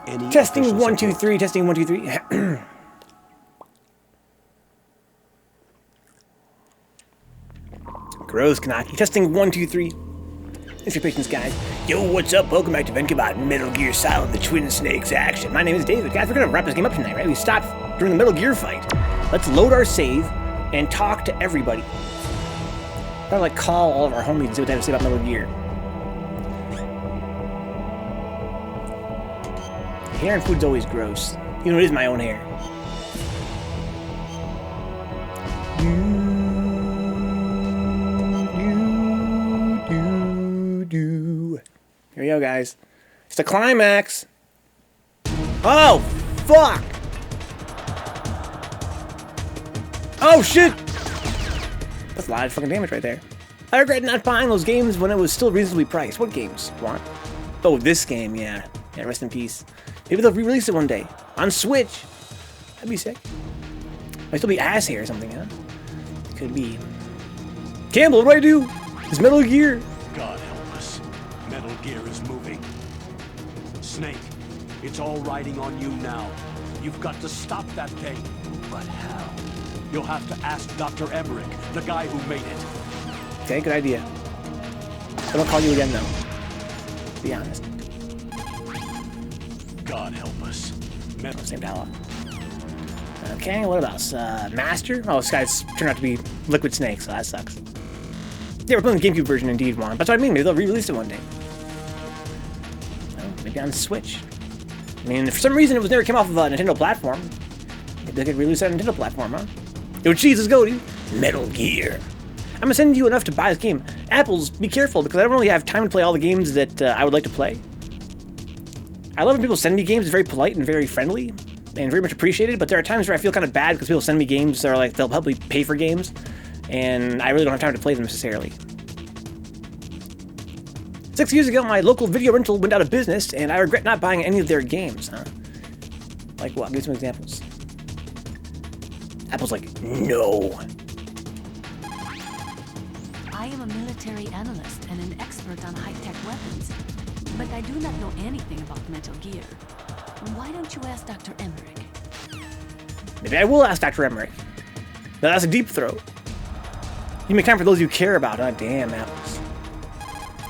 any testing 1 2 3. Testing 1 2 3. Gross, Kanaki. Testing 1 2 3. Thanks for your patience, guys. Yo, what's up? Welcome back to Vencabot Metal Gear Solid: The Twin Snakes action. My name is David. Guys, we're gonna wrap this game up tonight, right? We stopped during the Metal Gear fight. Let's load our save and talk to everybody. Gotta like call all of our homies and see what they have to say about Metal Gear. Hair and food's always gross. You know, it is my own hair. Here we go, guys. It's the climax. Oh, fuck! Oh, shit! That's a lot of fucking damage right there. I regret not buying those games when it was still reasonably priced. What games? What? Oh, this game, yeah. Yeah, rest in peace. Maybe they'll re-release it one day. On Switch. That'd be sick. Might still be ass hair or something, huh? Could be. Campbell, what do I do? It's Metal Gear. God help us. Metal Gear is moving. Snake, it's all riding on you now. You've got to stop that thing. But how? You'll have to ask Dr. Emmerich, the guy who made it. Okay, good idea. I don't call you again, though. To be honest. God help us. Same dialogue. Okay, what about Master? Oh, this guy's turned out to be Liquid Snake, so that sucks. Yeah, we're playing the GameCube version indeed, Juan. That's what I mean, maybe they'll re-release it one day. Well, maybe on Switch. I mean, for some reason it never came off of a Nintendo platform. Maybe they could release that on Nintendo platform, huh? Yo, cheese, let's go, dude. Metal Gear. I'm gonna send you enough to buy this game. Apples, be careful, because I don't really have time to play all the games that I would like to play. I love when people send me games. It's very polite and very friendly and very much appreciated, but there are times where I feel kind of bad because people send me games that are like, they'll help me pay for games, and I really don't have time to play them necessarily. 6 years ago, my local video rental went out of business, and I regret not buying any of their games, huh? Like what? Give me some examples. Apple's like, no. I am a military analyst and an expert on high-tech weapons, but I do not know anything about Metal Gear. Why don't you ask Dr. Emmerich? Maybe I will ask Dr. Emmerich. Now, that's a deep throat. You make time for those you care about, huh? Damn, Apples.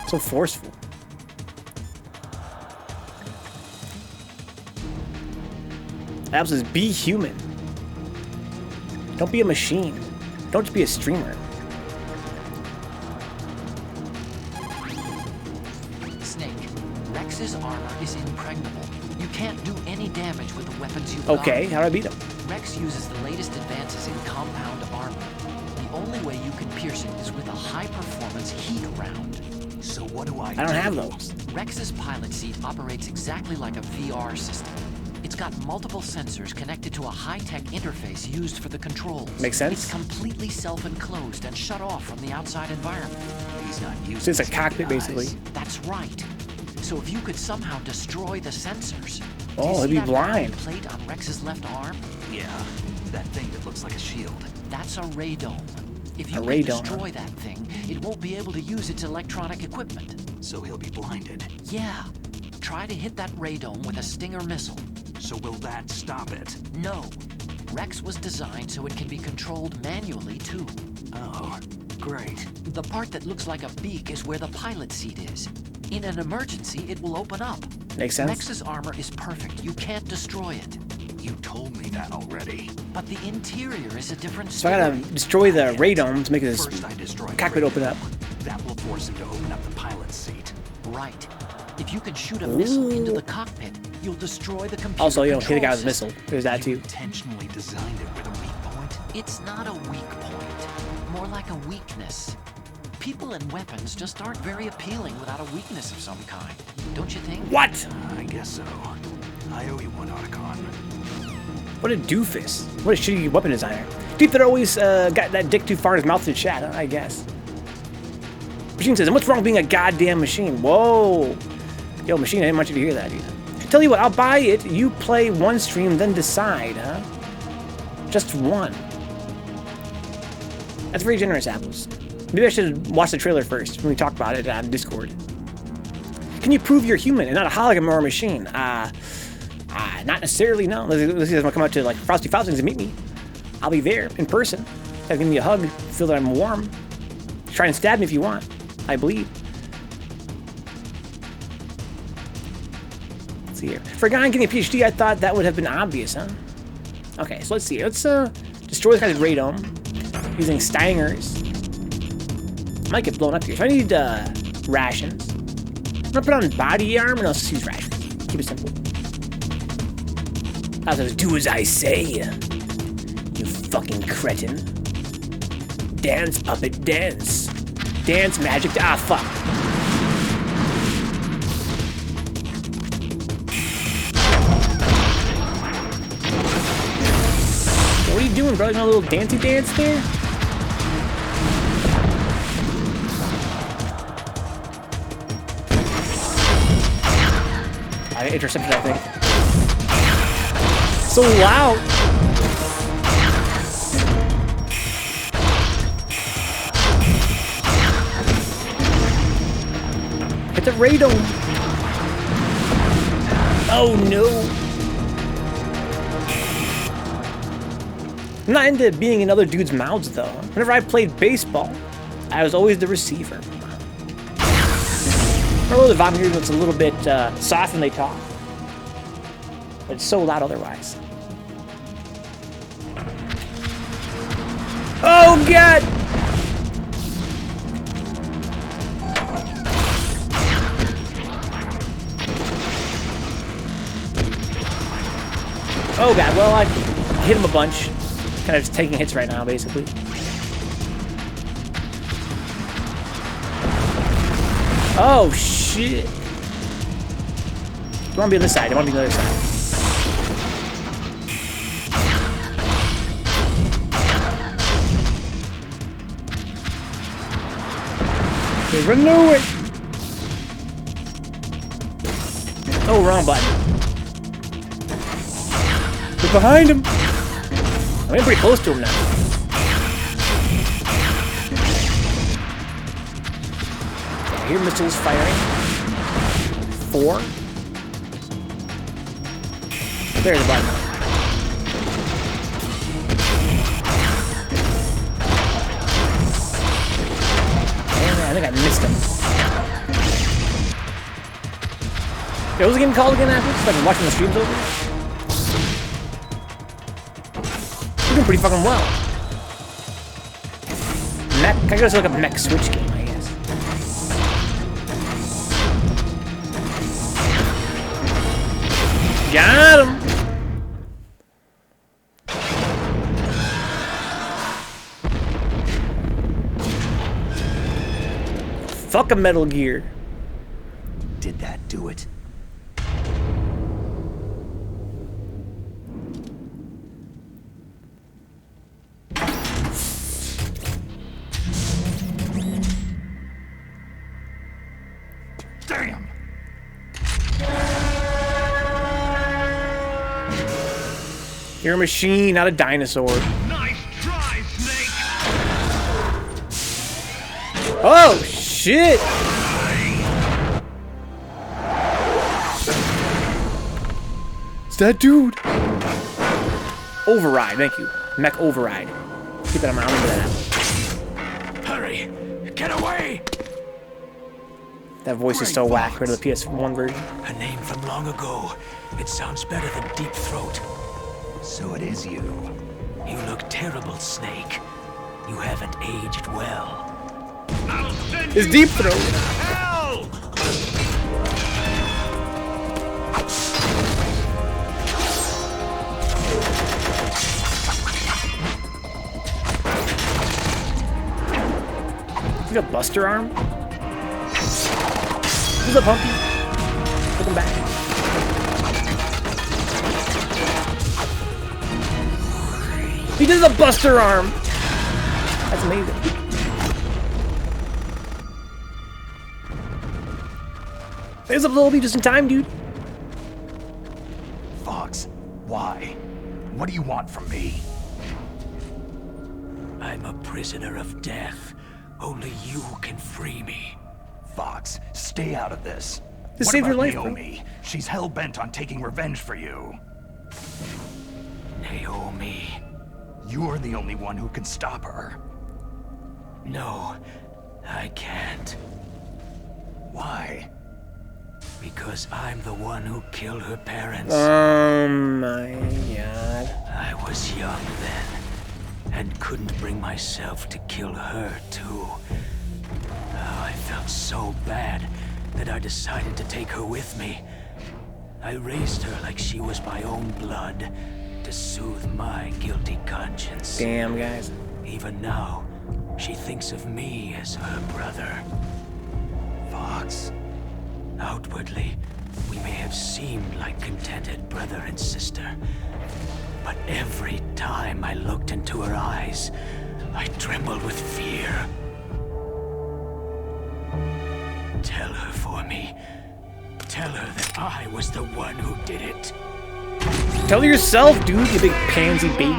So forceful. Apples says, be human. Don't be a machine. Don't just be a streamer. Snake, Rex's armor is impregnable. You can't do any damage with the weapons you've got. Okay, how do I beat him? Rex uses the latest advances in compound armor. The only way you can pierce it is with a high-performance heat round. So what do I don't have those. Rex's pilot seat operates exactly like a VR system. It's got multiple sensors connected to a high-tech interface used for the controls. Makes sense. It's completely self-enclosed and shut off from the outside environment. He's not using So it's a cockpit, basically. That's right. So if you could somehow destroy the sensors... Oh, he'd be blind. Plate on Rex's left arm? Yeah, that thing that looks like a shield. That's a radome. If you radome, can destroy that thing, it won't be able to use its electronic equipment. So he'll be blinded. Yeah. Try to hit that radome with a Stinger missile. So will that stop it? No. Rex was designed so it can be controlled manually, too. Oh, great. The part that looks like a beak is where the pilot seat is. In an emergency, it will open up. Makes sense. Rex's armor is perfect. You can't destroy it. You told me that already. But the interior is a different So I story. gotta destroy the radome to make this First I destroy the cockpit open up. That will force him to open up the pilot's seat. Right. If you can shoot a missile into the cockpit, you'll destroy the computer. Also, you don't hit a guy control with a system. missile. There's that You too. intentionally designed it with a weak point. It's not a weak point. More like a weakness. People and weapons just aren't very appealing without a weakness of some kind. Don't you think? What? I guess so. I owe you one, Otacon. What a doofus. What a shitty weapon designer. Dude that always got that dick too far in his mouth to chat, huh? I guess. Machine says, and what's wrong with being a goddamn machine? Whoa. Yo, Machine, I didn't want you to hear that either. Tell you what, I'll buy it. You play one stream, then decide, huh? Just one. That's very generous, Apples. Maybe I should watch the trailer first when we talk about it on Discord. Can you prove you're human and not a hologram or a machine? Not necessarily, no. Unless he doesn't want to come out to like Frosty Fountains and meet me. I'll be there in person. Give me a hug, feel that I'm warm. Try and stab me if you want. I bleed. Let's see here. For a guy getting a PhD, I thought that would have been obvious, huh? Okay, so let's see. Let's destroy this guy's radome using Steiners. Might get blown up here. So I need rations. I'm gonna put on body armor and I'll just use rations. Keep it simple. I'll just do as I say. You fucking cretin. Dance, puppet, dance. Dance, magic. Ah, fuck. What are you doing, bro? You want a little dancey dance there? I intercepted that thing. So loud. Hit the radome. Oh no. I'm not into being in other dudes' mouths though. Whenever I played baseball, I was always the receiver. Probably the vomit that's a little bit soft when they talk. But it's so loud otherwise. Oh god! Oh god, well I hit him a bunch. Kind of just taking hits right now, basically. Oh shit! I want to be on this side. I want to be on the other side. Okay, run away! Oh, wrong button. Get behind him! I'm getting pretty close to him now. I hear missiles firing. 4. There's the button. And I think I missed him. Yo, what was the game called again after? So I've been watching the streams over. We're doing pretty fucking well. Mech, I gotta look up mech switch game, I guess. Got him! Fuck a Metal Gear. Did that do it? Damn! You're a machine, not a dinosaur. Nice try, Snake! Oh, shit! It's that dude! Override, thank you. Mech override. Keep that in mind, I'll remember that. Hurry! Get away! That voice is so whack compared to the PS1 version. A name from long ago. It sounds better than Deep Throat. So it is you. You look terrible, Snake. You haven't aged well. I'll send It's Deep Throat! hell! You got Buster Arm? Who's up, Humpy? Look him back. He does a Buster Arm! That's amazing. There's up, Little B, just in time, dude. Fox, why? What do you want from me? I'm a prisoner of death. Only you can free me. Fox, stay out of this. This What saved your about life, bro. Naomi? She's hell-bent on taking revenge for you. Naomi. You're the only one who can stop her. No, I can't. Why? Because I'm the one who killed her parents. Oh my god. I was young then, and couldn't bring myself to kill her too. Oh, I felt so bad that I decided to take her with me. I raised her like she was my own blood, to soothe my guilty conscience. Damn, guys. Even now, she thinks of me as her brother. Fox. Outwardly, we may have seemed like contented brother and sister, but every time I looked into her eyes, I trembled with fear. Tell her for me. Tell her that I was the one who did it. Tell yourself, dude, you big pansy baby.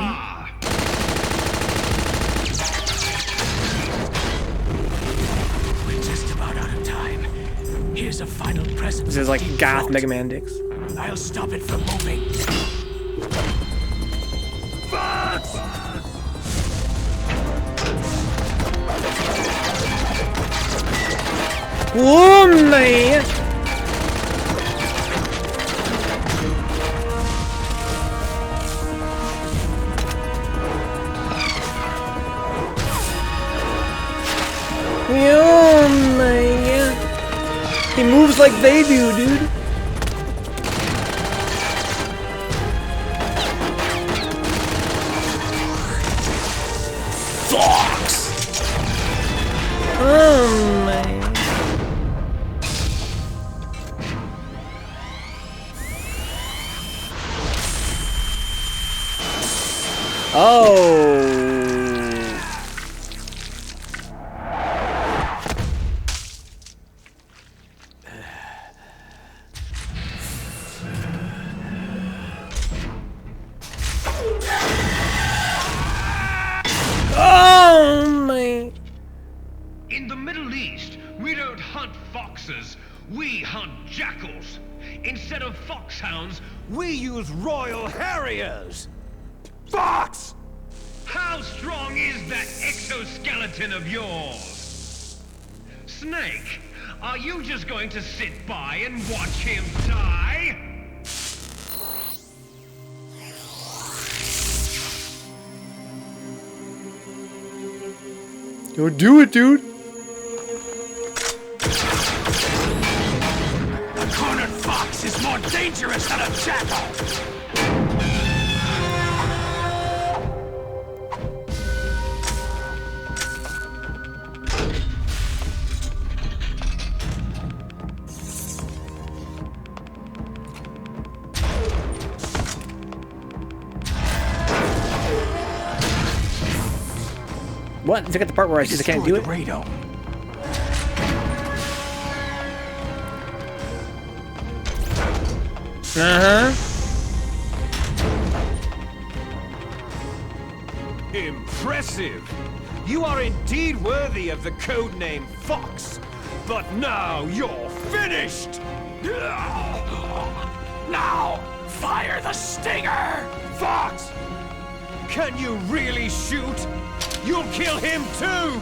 We're just about out of time. Here's a final present. This is like Deep goth Throat. Mega Man dicks. I'll stop it from moving. Oh man! Oh man! He moves like they do, dude. Fox! Oh man! Oh. Oh my. In the Middle East, we don't hunt foxes, we hunt jackals. Instead of foxhounds, We use Royal Harriers! Fox! how strong is that exoskeleton of yours? Snake, are you just going to sit by and watch him die? Yo, do it, dude. A cornered fox is more dangerous than a jackal! What? Look at the part where I said I can't do it. Radome. Uh-huh. Impressive! You are indeed worthy of the codename Fox, but now you're finished! Now, fire the stinger! Fox! Can you really shoot? You'll kill him too!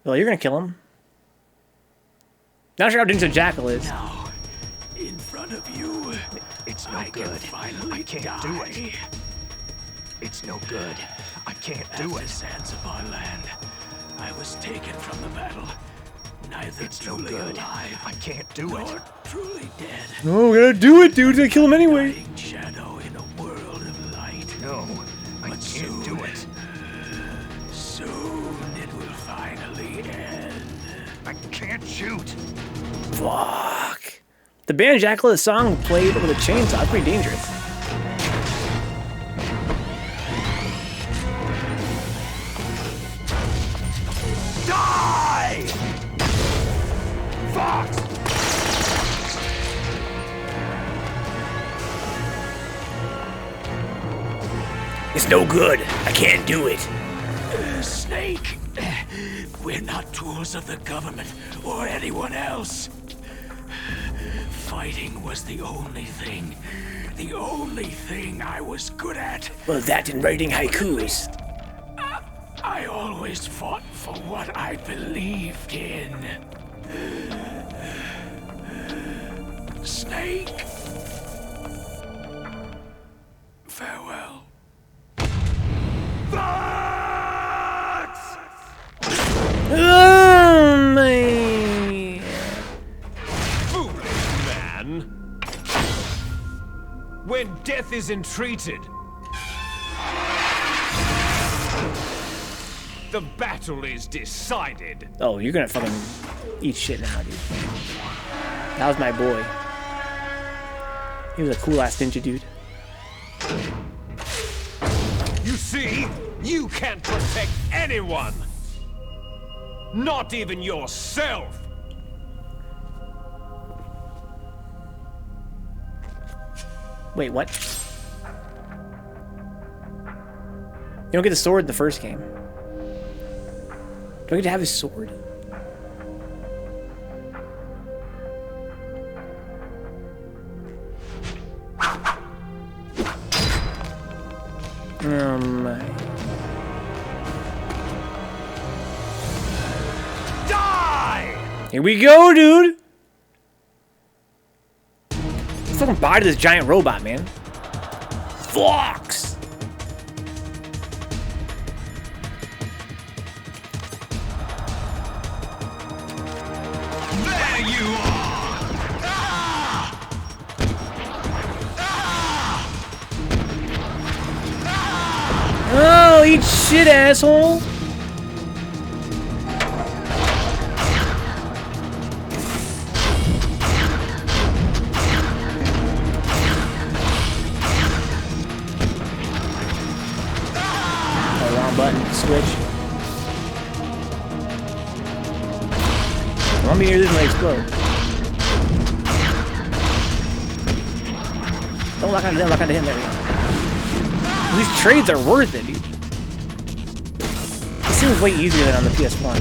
Well, you're gonna kill him. Not sure how dangerous a jackal is. Now, in front of you, It's no I good. can finally I can't do it. It's no good. I can't do At it. the sands of our land, I was taken from the battle. Neither It's no truly good. alive, I can't do it. nor truly dead. No, we gotta do it, dude. Gonna kill him anyway. Dying shadow in a world of light. No, I But can't do it. Soon it will finally end. I can't shoot. Fuck. The band Jackal, the song played with a chainsaw. Pretty dangerous. Die! Fox! It's no good. I can't do it. Snake, we're not tools of the government or anyone else. Fighting was the only thing I was good at. Well, that and writing haikus. I always fought for what I believed in. Snake. Farewell. Oh, man. Foolish man. When death is entreated, the battle is decided. Oh, you're gonna fucking eat shit now, dude. That was my boy. He was a cool ass ninja dude. You see, you can't protect anyone. Not even yourself. Wait, what? You don't get the sword in the first game. Do I get to have his sword? Oh my. Die! Here we go, dude! Let's fucking buy to this giant robot, man. Fox! There you are! Oh, eat shit, asshole! Oh, wrong button. Switch. Let me hear this when I explode. Don't lock onto him, lock onto him. There we go. These trades are worth it, dude. This seems way easier than on the PS1.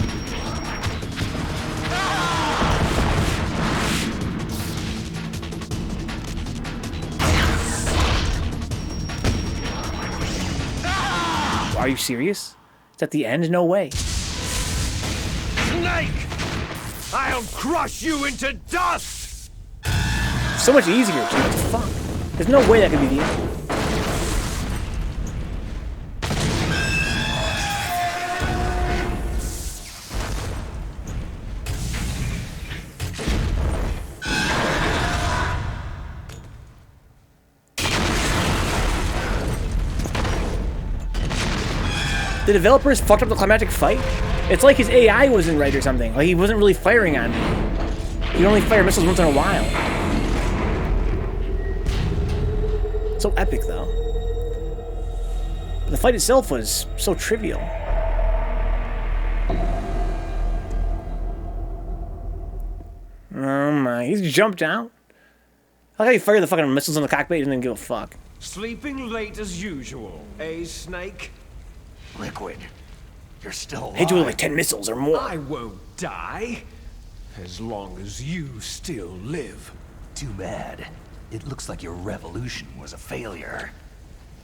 Are you serious? It's at the end? No way. Snake! I'll crush you into dust! So much easier, dude. What the fuck? There's no way that could be the end. The developers fucked up the climactic fight? It's like his AI wasn't right or something. Like he wasn't really firing on me. He only fire missiles once in a while. So epic, though. But the fight itself was so trivial. Oh my, he's jumped out. I like how he fired the fucking missiles in the cockpit and didn't give a fuck. Sleeping late as usual, eh, Snake? Liquid, you're still alive. Hit you with like 10 missiles or more. I won't die. As long as you still live. Too bad. It looks like your revolution was a failure.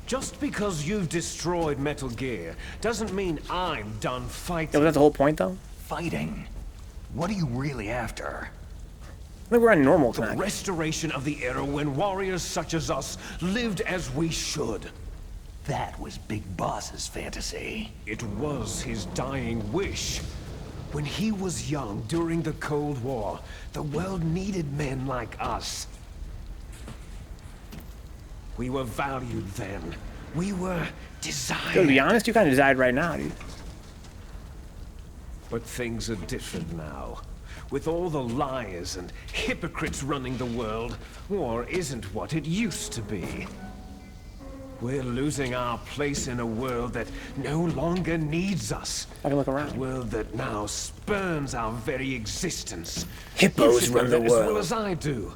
Just because you've destroyed Metal Gear doesn't mean I'm done Yeah, fighting. was that the whole point, though? Fighting? What are you really after? I think we're on normal The tonight. restoration of the era when warriors such as us lived as we should. That was Big Boss's fantasy. It was his dying wish. When he was young during the Cold War, the world needed men like us. We were valued then. We were desired. Yo, to be honest, you kind of died right now, dude. But things are different now. With all the liars and hypocrites running the world, war isn't what it used to be. We're losing our place in a world that no longer needs us. I can look A around. world that now spurns our very existence. Hippos You should run know the that as well world. as I do.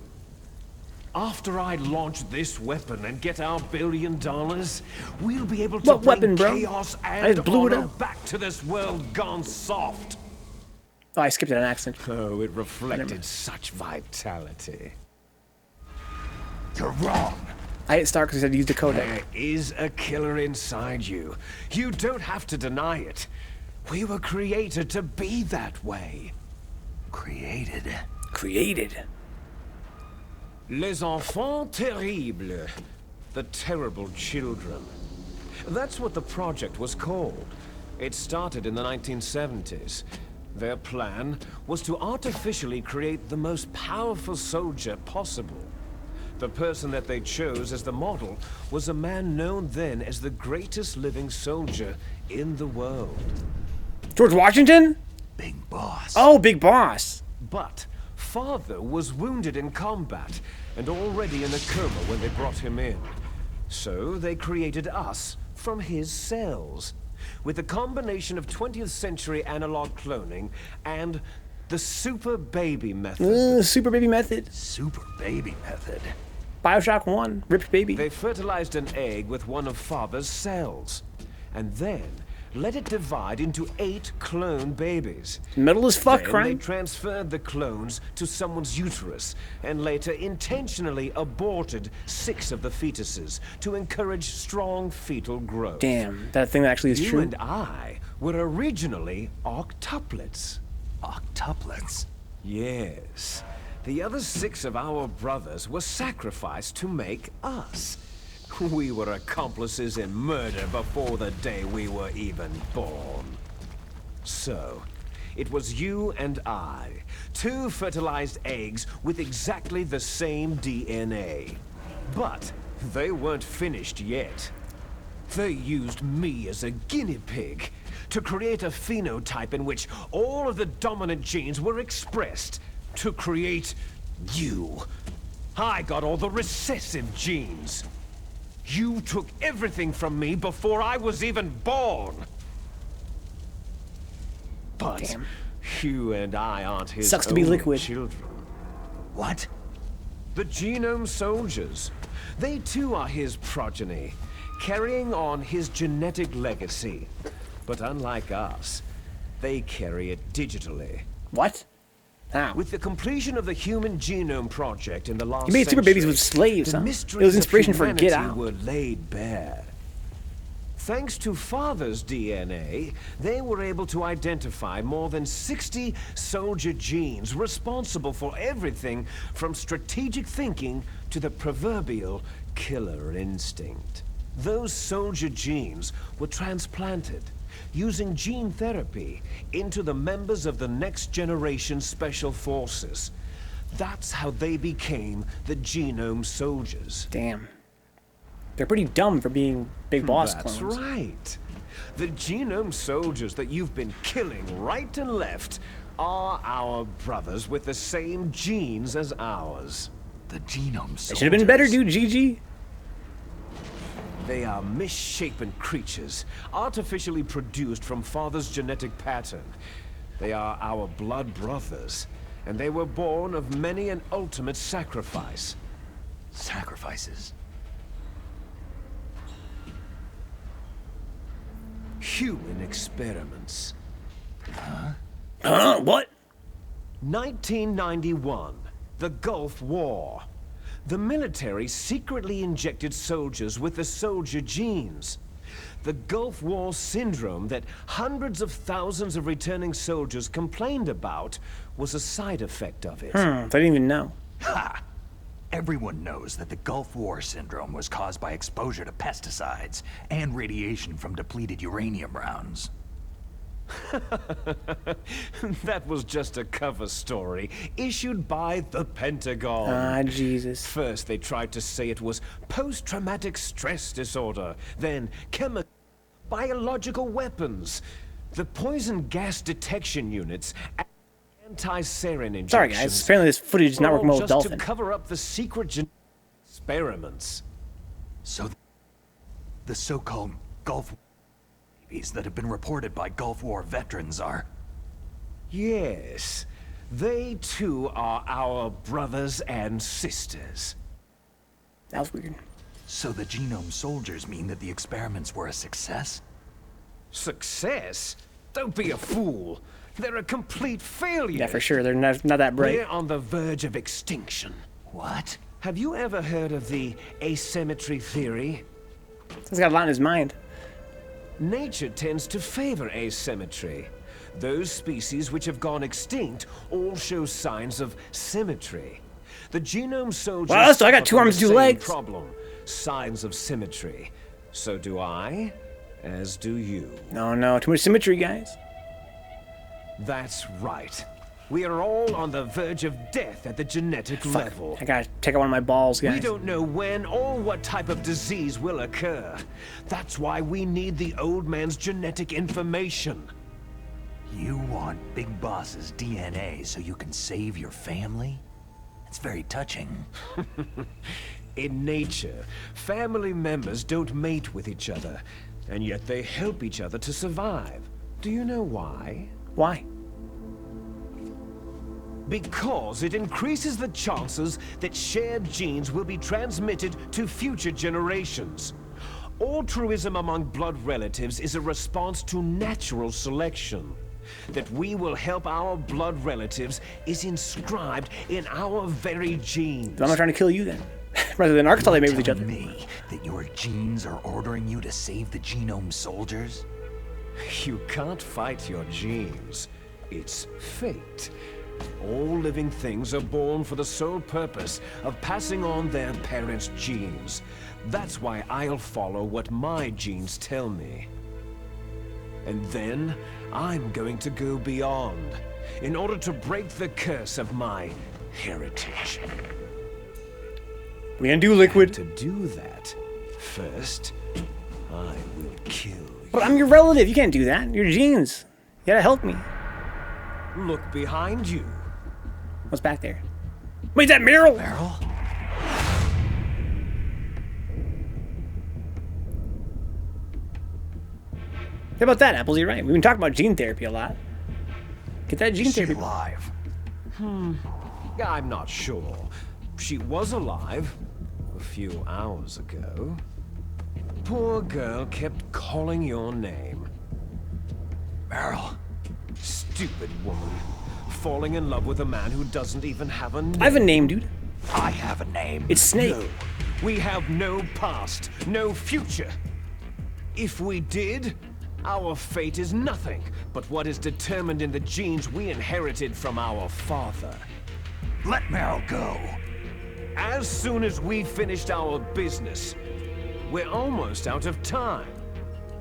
After I launch this weapon and get our $1 billion, we'll be able to What bring weapon, bro? chaos I and just blew it honor up. back to this world gone soft. Oh, I skipped an accent. Oh, it reflected such vitality. You're wrong. I hit start because I used a codec. There is a killer inside you. You don't have to deny it. We were created to be that way. Created. Created. Les enfants terribles. The terrible children. That's what the project was called. It started in the 1970s. Their plan was to artificially create the most powerful soldier possible. The person that they chose as the model was a man known then as the greatest living soldier in the world. George Washington? Big boss. Oh, Big Boss. But Father was wounded in combat and already in a coma when they brought him in. So they created us from his cells, with a combination of 20th century analog cloning and the super baby method. Super baby method. Super baby method. Bioshock 1. Ripped baby. They fertilized an egg with one of Father's cells, and then let it divide into 8 clone babies. Metal as fuck, Then right? they transferred the clones to someone's uterus, and later intentionally aborted 6 of the fetuses to encourage strong fetal growth. Damn, that thing that actually is You true. and I were originally octuplets. Octuplets. Yes. The other 6 of our brothers were sacrificed to make us. We were accomplices in murder before the day we were even born. So, it was you and I, 2 fertilized eggs with exactly the same DNA. But they weren't finished yet. They used me as a guinea pig to create a phenotype in which all of the dominant genes were expressed to create you. I got all the recessive genes. You took everything from me before I was even born. But Damn. you and I aren't his Sucks to be only liquid. children. What? The Genome Soldiers. They too are his progeny, carrying on his genetic legacy. But unlike us, they carry it digitally. What? How? With the completion of the Human Genome Project in the last You made super babies century, with slaves, the huh? mysteries It was of inspiration for Get humanity Out. were laid bare. Thanks to Father's DNA, they were able to identify more than 60 soldier genes responsible for everything from strategic thinking to the proverbial killer instinct. Those soldier genes were transplanted using gene therapy into the members of the next generation special forces. That's how they became the Genome Soldiers. Damn. They're pretty dumb for being Big Boss That's clones. right. The Genome Soldiers that you've been killing right and left are our brothers with the same genes as ours. The Genome Soldiers. It should have been better, dude. GG. They are misshapen creatures, artificially produced from Father's genetic pattern. They are our blood brothers, and they were born of many an ultimate sacrifice. Sacrifices. Human experiments. What? 1991, the Gulf War. The military secretly injected soldiers with the soldier genes. The Gulf War syndrome that hundreds of thousands of returning soldiers complained about was a side effect of it. I didn't even know. Ha! Everyone knows that the Gulf War syndrome was caused by exposure to pesticides and radiation from depleted uranium rounds. That was just a cover story issued by the Pentagon. Ah, Jesus. First, they tried to say it was post-traumatic stress disorder, then chemical, biological weapons, the poison gas detection units, and anti-sarin injections. Sorry, guys. Apparently this footage is not all working well with just Dolphin. to cover up the secret experiments. So the so-called Gulf babies that have been reported by Gulf War veterans are... Yes, they too are our brothers and sisters. That was weird. So the Genome Soldiers mean that the experiments were a success? Success? Don't be a fool. They're a complete failure. Yeah, for sure. They're not that bright. We're on the verge of extinction. What? Have you ever heard of the asymmetry theory? He's got a lot in his mind. Nature tends to favor asymmetry. Those species which have gone extinct all show signs of symmetry. The genome soldiers Well, so I got 2 arms, 2 same legs. problem, signs of symmetry. So do I, as do you. No, too much symmetry, guys. That's right. We are all on the verge of death at the genetic level. I gotta take out one of my balls, guys. We don't know when or what type of disease will occur. That's why we need the old man's genetic information. You want Big Boss's DNA so you can save your family? It's very touching. In nature, family members don't mate with each other, and yet they help each other to survive. Do you know why? Why? Because it increases the chances that shared genes will be transmitted to future generations. Altruism among blood relatives is a response to natural selection. That we will help our blood relatives is inscribed in our very genes. I'm not trying to kill you then. Rather than Arkansas, they mate with each other. Me that your genes are ordering you to save the genome soldiers? You can't fight your genes. It's fate. All living things are born for the sole purpose of passing on their parents' genes. That's why I'll follow what my genes tell me. And then, I'm going to go beyond, in order to break the curse of my heritage. We gonna do Liquid. And to do that, first, I will kill you. But I'm your relative. You can't do that. Your genes. You gotta help me. Look behind you. What's back there? Wait, is that Meryl? Meryl? How about that, Apples? You're right. We've been talking about gene therapy a lot. Get that gene Is she therapy. alive? I'm not sure. She was alive a few hours ago. Poor girl kept calling your name. Meryl? Stupid woman. Falling in love with a man who doesn't even have a name. I have a name, dude. I have a name. It's Snake. No. We have no past, no future. If we did, our fate is nothing but what is determined in the genes we inherited from our father. Let Meryl go. As soon as we finished our business, we're almost out of time.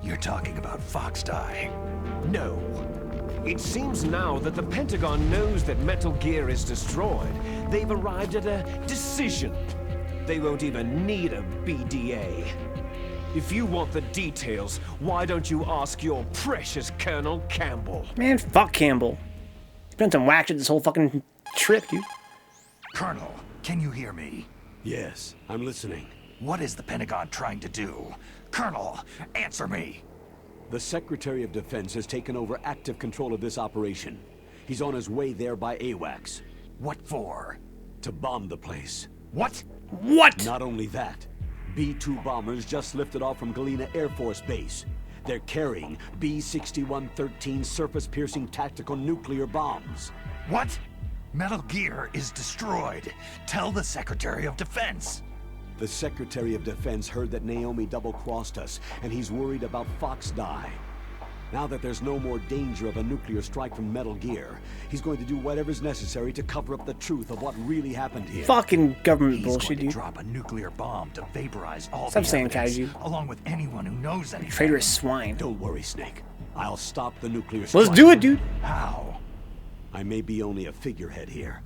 You're talking about Fox Die. No. It seems now that the Pentagon knows that Metal Gear is destroyed. They've arrived at a decision. They won't even need a BDA. If you want the details, why don't you ask your precious Colonel Campbell? Man, fuck Campbell. He's been some whack shit this whole fucking trip, dude. Colonel, can you hear me? Yes, I'm listening. What is the Pentagon trying to do? Colonel, answer me. The Secretary of Defense has taken over active control of this operation. He's on his way there by AWACS. What for? To bomb the place. What? What? Not only that, B-2 bombers just lifted off from Galena Air Force Base. They're carrying B-6113 surface-piercing tactical nuclear bombs. What? Metal Gear is destroyed. Tell the Secretary of Defense. The Secretary of Defense heard that Naomi double-crossed us, and he's worried about Fox Die. Now that there's no more danger of a nuclear strike from Metal Gear, he's going to do whatever's necessary to cover up the truth of what really happened here. Fucking government He's bullshit, going to dude. drop a nuclear bomb to vaporize all Stop the saying evidence, kaiju. along with anyone who knows anything. Traitorous swine. Don't worry, Snake. I'll stop the nuclear strike. Let's do it, dude. How? I may be only a figurehead here,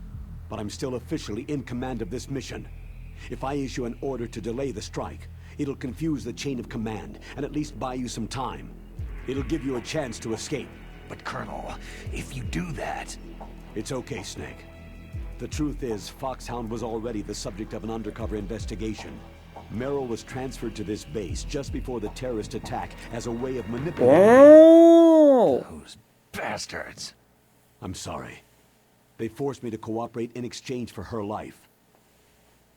but I'm still officially in command of this mission. If I issue an order to delay the strike, it'll confuse the chain of command and at least buy you some time. It'll give you a chance to escape. But Colonel, if you do that... It's okay, Snake. The truth is, Foxhound was already the subject of an undercover investigation. Merrill was transferred to this base just before the terrorist attack as a way of manipulating... Oh! Those bastards. I'm sorry. They forced me to cooperate in exchange for her life.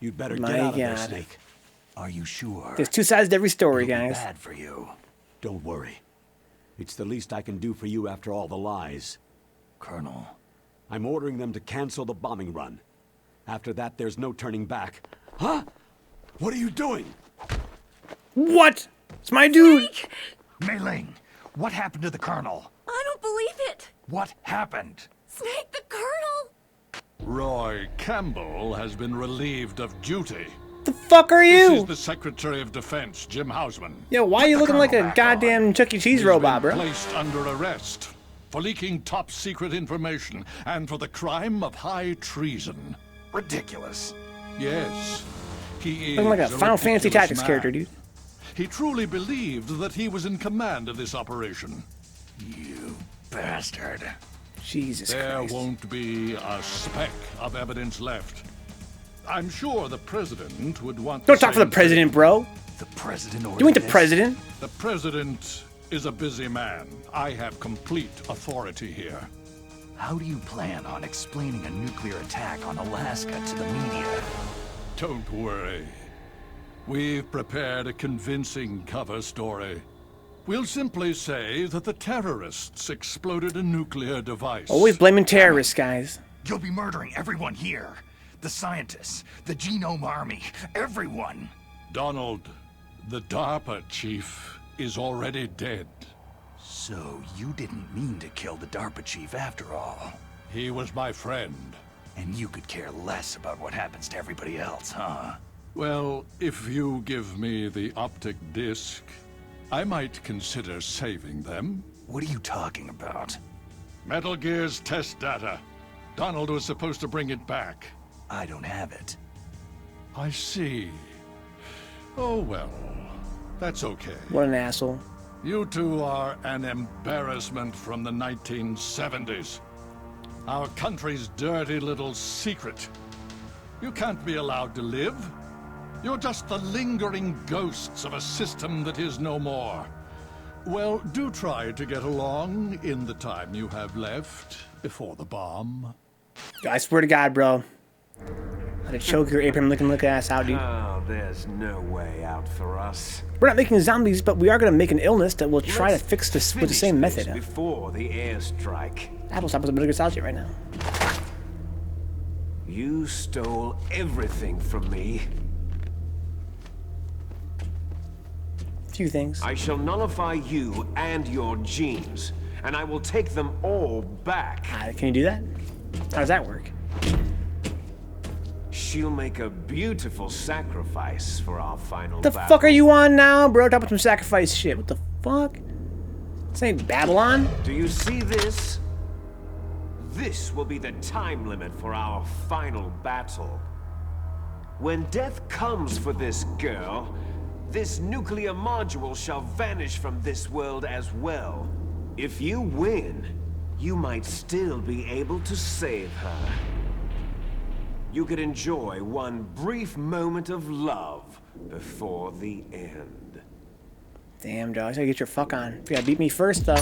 You'd better My get out of there, God. Snake. Are you sure? There's two sides to every story, It'll be guys. bad for you. Don't worry. It's the least I can do for you after all the lies. Colonel. I'm ordering them to cancel the bombing run. After that, there's no turning back. Huh? What are you doing? What? It's my dude. Mei Ling, what happened to the Colonel? I don't believe it! What happened? Snake the Colonel! Roy Campbell has been relieved of duty. The fuck are This is you? the Secretary of Defense, Jim Hausman. Yo, why are you looking like a back goddamn Chuck E. Cheese He's robot, been bro? placed under arrest for leaking top secret information and for the crime of high treason. Ridiculous. Yes, he is Looking like a Final Fantasy ridiculous Tactics man. character, dude. He truly believed that he was in command of this operation. You bastard. Jesus There Christ. won't be a speck of evidence left. I'm sure the president would want. Don't talk for the president, bro. The president ordered You ain't the this? president. The president is a busy man. I have complete authority here. How do you plan on explaining a nuclear attack on Alaska to the media? Don't worry. We've prepared a convincing cover story. We'll simply say that the terrorists exploded a nuclear device. Always blaming terrorists, guys. You'll be murdering everyone here. The scientists, the Genome Army, everyone. Donald, the DARPA chief, is already dead. So you didn't mean to kill the DARPA chief after all. He was my friend. And you could care less about what happens to everybody else, huh? Well, if you give me the optic disc, I might consider saving them. What are you talking about? Metal Gear's test data. Donald was supposed to bring it back. I don't have it. I see. Oh well, that's okay. What an asshole. You two are an embarrassment from the 1970s. Our country's dirty little secret. You can't be allowed to live. You're just the lingering ghosts of a system that is no more. Well, do try to get along in the time you have left before the bomb. I swear to God, bro. I'd choke your apron looking ass out, dude. Oh, there's no way out for us. We're not making zombies, but we are going to make an illness that we'll try to fix this with the Finish same this method. before the airstrike. Apple's a bit of nostalgia right now. You stole everything from me. Few things. I shall nullify you and your genes, and I will take them all back. Can you do that? How does that work? She'll make a beautiful sacrifice for our final What the battle. fuck are you on now, bro? Talk about some sacrifice shit. What the fuck? This ain't Babylon. Do you see this? This will be the time limit for our final battle. When death comes for this girl, this nuclear module shall vanish from this world as well. If you win, you might still be able to save her. You could enjoy one brief moment of love before the end. Damn, dog. I gotta get your fuck on. You gotta beat me first, though.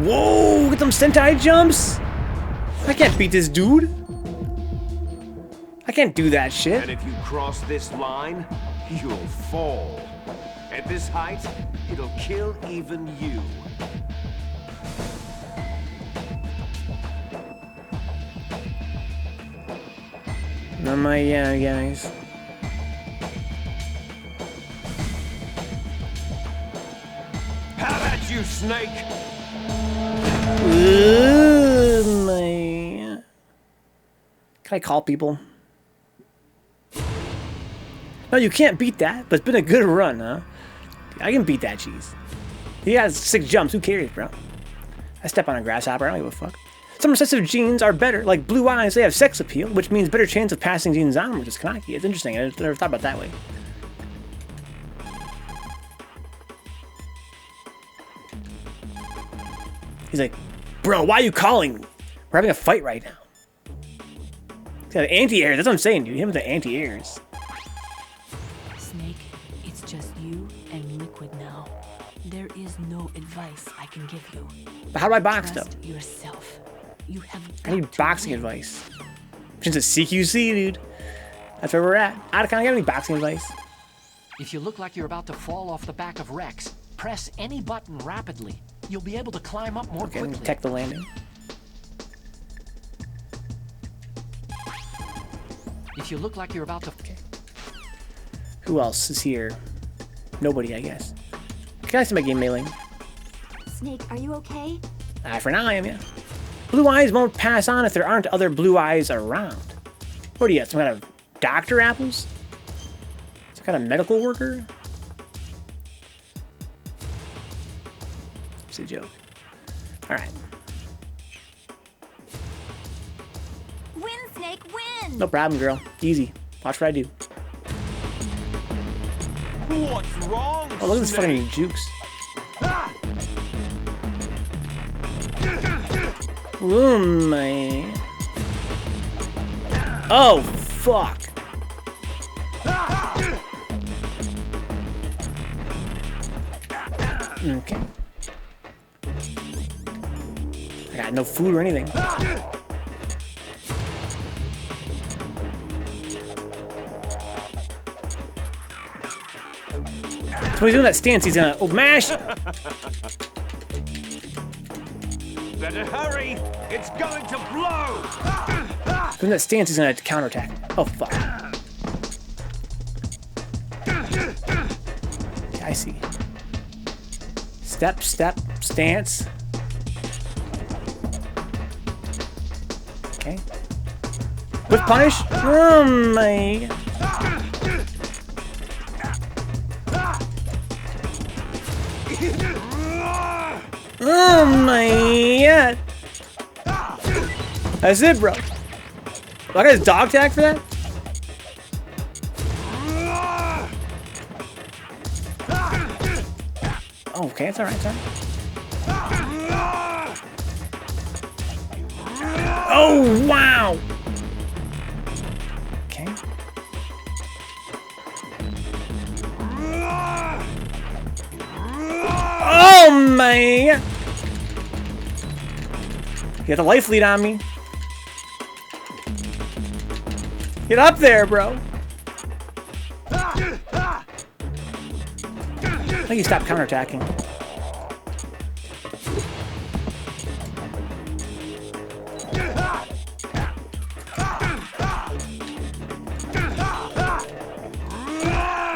Whoa! Get them Sentai jumps! I can't beat this dude. I can't do that shit. And if you cross this line, you'll fall. At this height, it'll kill even you. Not my guys. How about you, Snake? Ooh, my. Can I call people? No, you can't beat that, but it's been a good run, huh? I can beat that cheese. He has 6 jumps, who cares, bro? I step on a grasshopper, I don't give a fuck. Some recessive genes are better, like blue eyes, they have sex appeal, which means better chance of passing genes on, which is Kanaki. It's interesting, I never thought about it that way. He's like, bro, why are you calling me? We're having a fight right now. He's got anti-airs, that's what I'm saying, dude. Him with the anti-airs. Snake, it's just you and Liquid now. There is no advice I can give you. But how do I box, though? Trust yourself. You have I need got to boxing win. advice. Since it's CQC, dude. That's where we're at. Otacon, got any boxing advice? If you look like you're about to fall off the back of Rex, press any button rapidly. You'll be able to climb up more Okay, let me quickly. detect the landing. If you look like you're about to... Okay. Who else is here? Nobody, I guess. Can I see my game mailing? Snake, are you okay? For now I am, yeah. Blue eyes won't pass on if there aren't other blue eyes around. What are you, some kind of Dr. Apples? Some kind of medical worker? It's a joke. Alright. Win, Snake, win! No problem, girl. Easy. Watch what I do. What's wrong? Oh, look at this fucking jukes. Oh my. Oh, fuck. Okay. I got no food or anything. So he's doing that stance, he's gonna mash. Better hurry! It's going to blow! Doing that stance, he's gonna counterattack. Oh fuck. Okay, I see. Step, step, stance. Okay. With punish. Oh my. Oh my god. That's it, bro. I got his dog tag for that? Oh, okay, it's alright, it's alright. Oh, wow! Okay. Oh my! You got the life lead on me. Get up there, bro. I think you stopped counterattacking.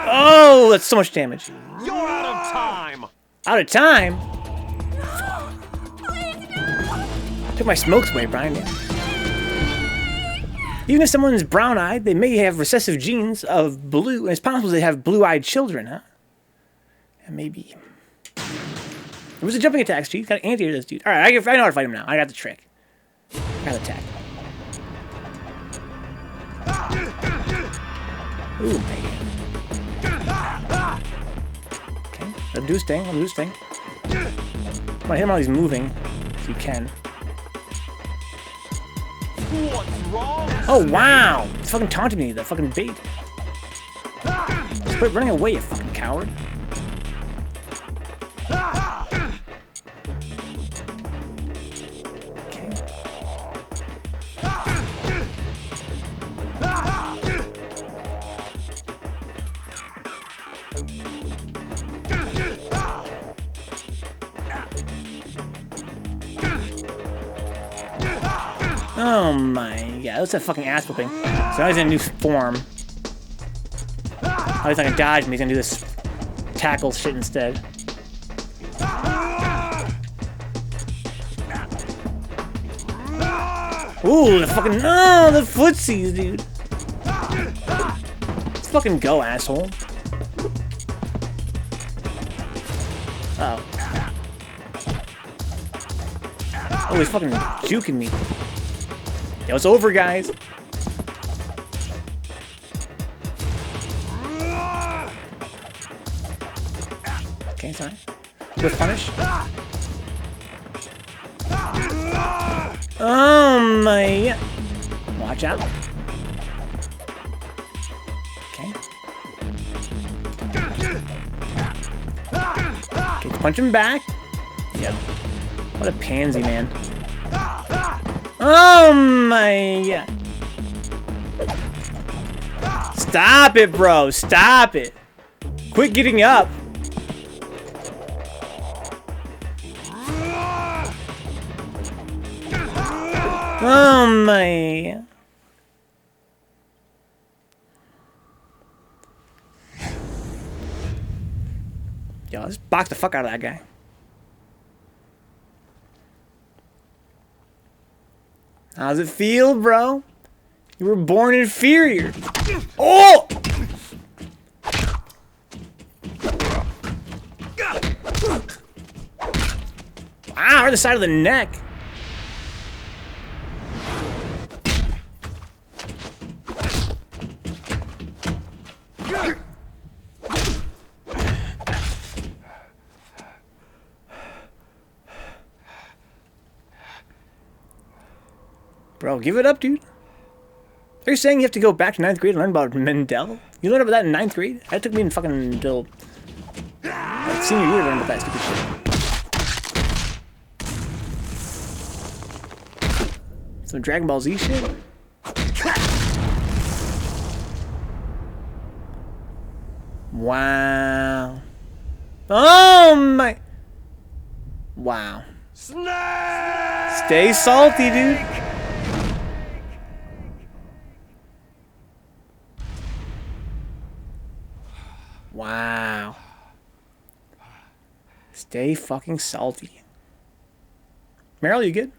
Oh, that's so much damage. You're out of time! Out of time? Took my smokes away, Brian. Even if someone's brown-eyed, they may have recessive genes of blue, and it's possible they have blue-eyed children, huh? And maybe. It was a jumping attack, Chief. Got an anti to this dude. Alright, I know how to fight him now. I got the trick. I got the attack. Ooh, man. Okay, let him do his thing. Let him do his thing. Come on, hit him while he's moving, if you can. What's wrong? Oh, wow! It's fucking taunting me, that fucking bait. Quit running away, you fucking coward. Okay. Oh my god, that's a fucking ass whooping. So now he's in a new form. Now he's not gonna dodge me, he's gonna do this tackle shit instead. Ooh, the fucking, oh, the footsies, dude. Let's fucking go, asshole. Uh oh. Oh, he's fucking juking me. Yo, it's over, guys. Okay, sorry. With punish. Oh my! Watch out. Okay. Okay, punch him back. Yep. What a pansy, man. Oh my god. Stop it, bro. Stop it. Quit getting up. Oh my. Yo, let's box the fuck out of that guy. How's it feel, bro? You were born inferior. Oh! Wow, right the side of the neck. Bro, give it up, dude. Are you saying you have to go back to 9th grade and learn about Mendel? You learned about that in 9th grade? That took me in fucking until like senior year to learn about that stupid shit. Some Dragon Ball Z shit? Wow. Oh my. Wow. Stay salty, dude. Wow. Stay fucking salty. Meryl, you good?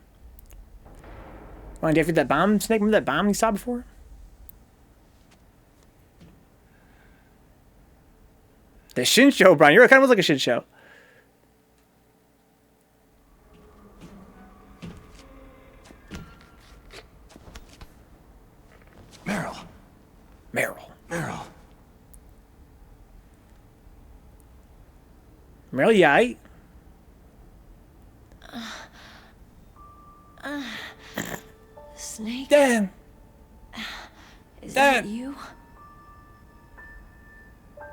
Want to defeat that bomb, Snake? Remember that bomb you saw before? The shit show, Brian. You're kind of like a shit show. Meryl. Meryl. Meryl. Meryl, you aight? Snake? Damn. Is that you?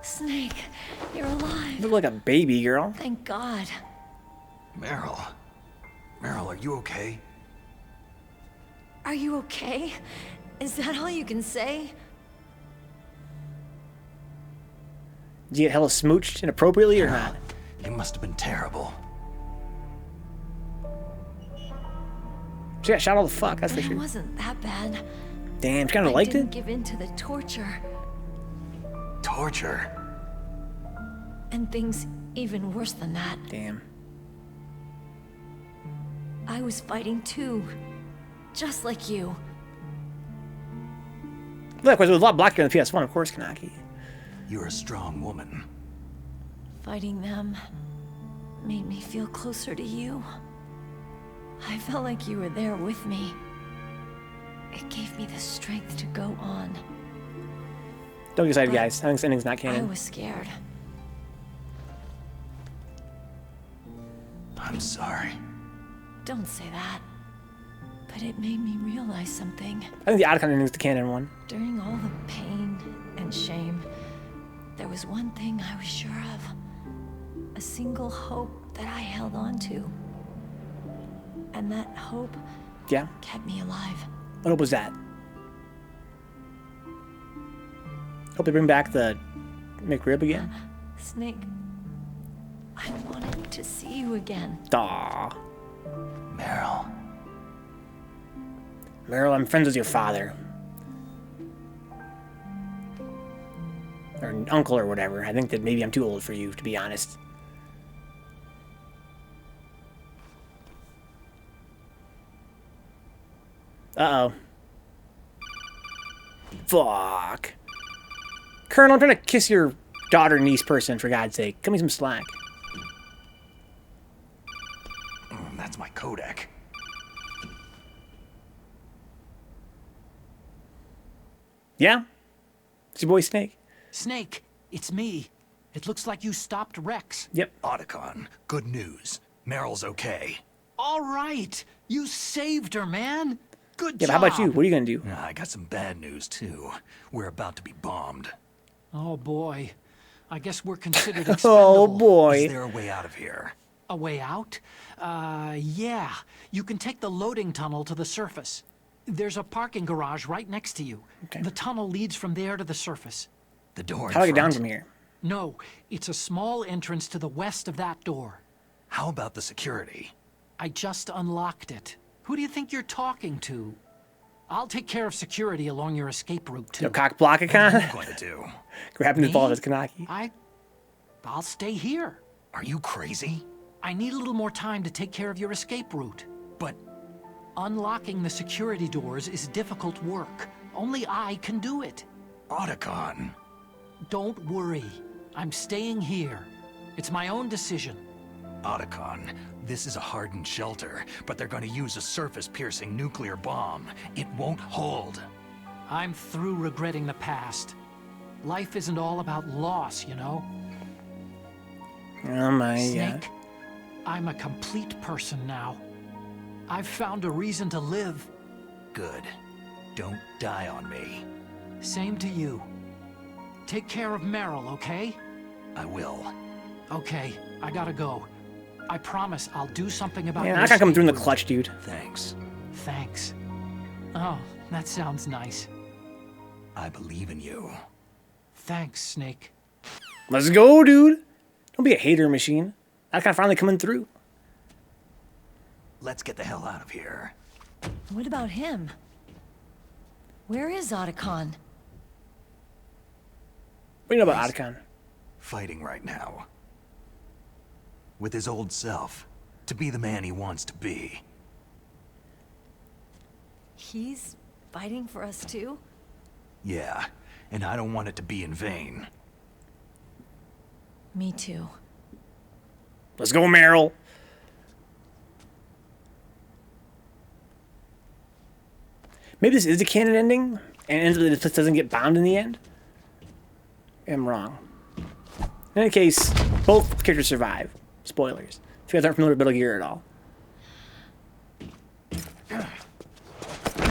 Snake, you're alive. You look like a baby, girl. Thank God. Meryl. Meryl, are you okay? Are you okay? Is that all you can say? Did you get hella smooched inappropriately or not? It must have been terrible. She got shot all the fuck, that's for It sure. wasn't that bad. Damn, she kind of I liked didn't it? give in to the torture. Torture? And things even worse than that. Damn. I was fighting too. Just like you. Look, of course, it was a lot blacker in the PS1, of course, Kanaki. You're a strong woman. Fighting them made me feel closer to you. I felt like you were there with me. It gave me the strength to go on. Don't get excited, guys. I think this ending's not I canon. was scared. I'm sorry. Don't say that. But it made me realize something. I think the Otacon ending's the canon one. During all the pain and shame, there was one thing I was sure of. A single hope that I held on to. And that hope Yeah? kept me alive. What hope was that? Hope they bring back the McRib again? Snake, I wanted to see you again. Aw. Meryl. Meryl, I'm friends with your father. Or an uncle or whatever. I think that maybe I'm too old for you, to be honest. Uh-oh. Fuck. Colonel, I'm trying to kiss your daughter, niece person, for God's sake. Cut me some slack. That's my Kodak. Yeah? It's your boy Snake. Snake, it's me. It looks like you stopped Rex. Yep. Otacon, good news. Meryl's okay. All right. You saved her, man. Good Yeah, job. but how about you? What are you gonna do? I got some bad news, too. We're about to be bombed. Oh, boy. I guess we're considered Oh, expendable. boy. Is there a way out of here? A way out? Yeah. You can take the loading tunnel to the surface. There's a parking garage right next to you. Okay. The tunnel leads from there to the surface. The door in How do I get down front? from here? No, it's a small entrance to the west of that door. How about the security? I just unlocked it. Who do you think you're talking to? I'll take care of security along your escape route, too. Yo, cock block What are account? you going to do? Grab him his Me? ball as Kanaki. I'll stay here. Are you crazy? I need a little more time to take care of your escape route. But unlocking the security doors is difficult work. Only I can do it. Otacon. Don't worry. I'm staying here. It's my own decision. Otacon, this is a hardened shelter, but they're going to use a surface-piercing nuclear bomb. It won't hold. I'm through regretting the past. Life isn't all about loss, you know? Oh my Snake, god. I'm a complete person now. I've found a reason to live. Good. Don't die on me. Same to you. Take care of Meryl, okay? I will. Okay, I gotta go. I promise I'll do something about Yeah, your I gotta come through in the escape clutch, dude. Thanks. Thanks. Oh, that sounds nice. I believe in you. Thanks, Snake. Let's go, dude. Don't be a hater machine. That guy finally coming through. Let's get the hell out of here. What about him? Where is Otacon? What do you know about Otacon? Fighting right now. With his old self. To be the man he wants to be. He's fighting for us too? Yeah, and I don't want it to be in vain. Me too. Let's go, Meryl. Maybe this is the canon ending, and this doesn't get bound in the end. I'm wrong. In any case, both characters survive. Spoilers. If you guys aren't familiar with Metal Gear at all.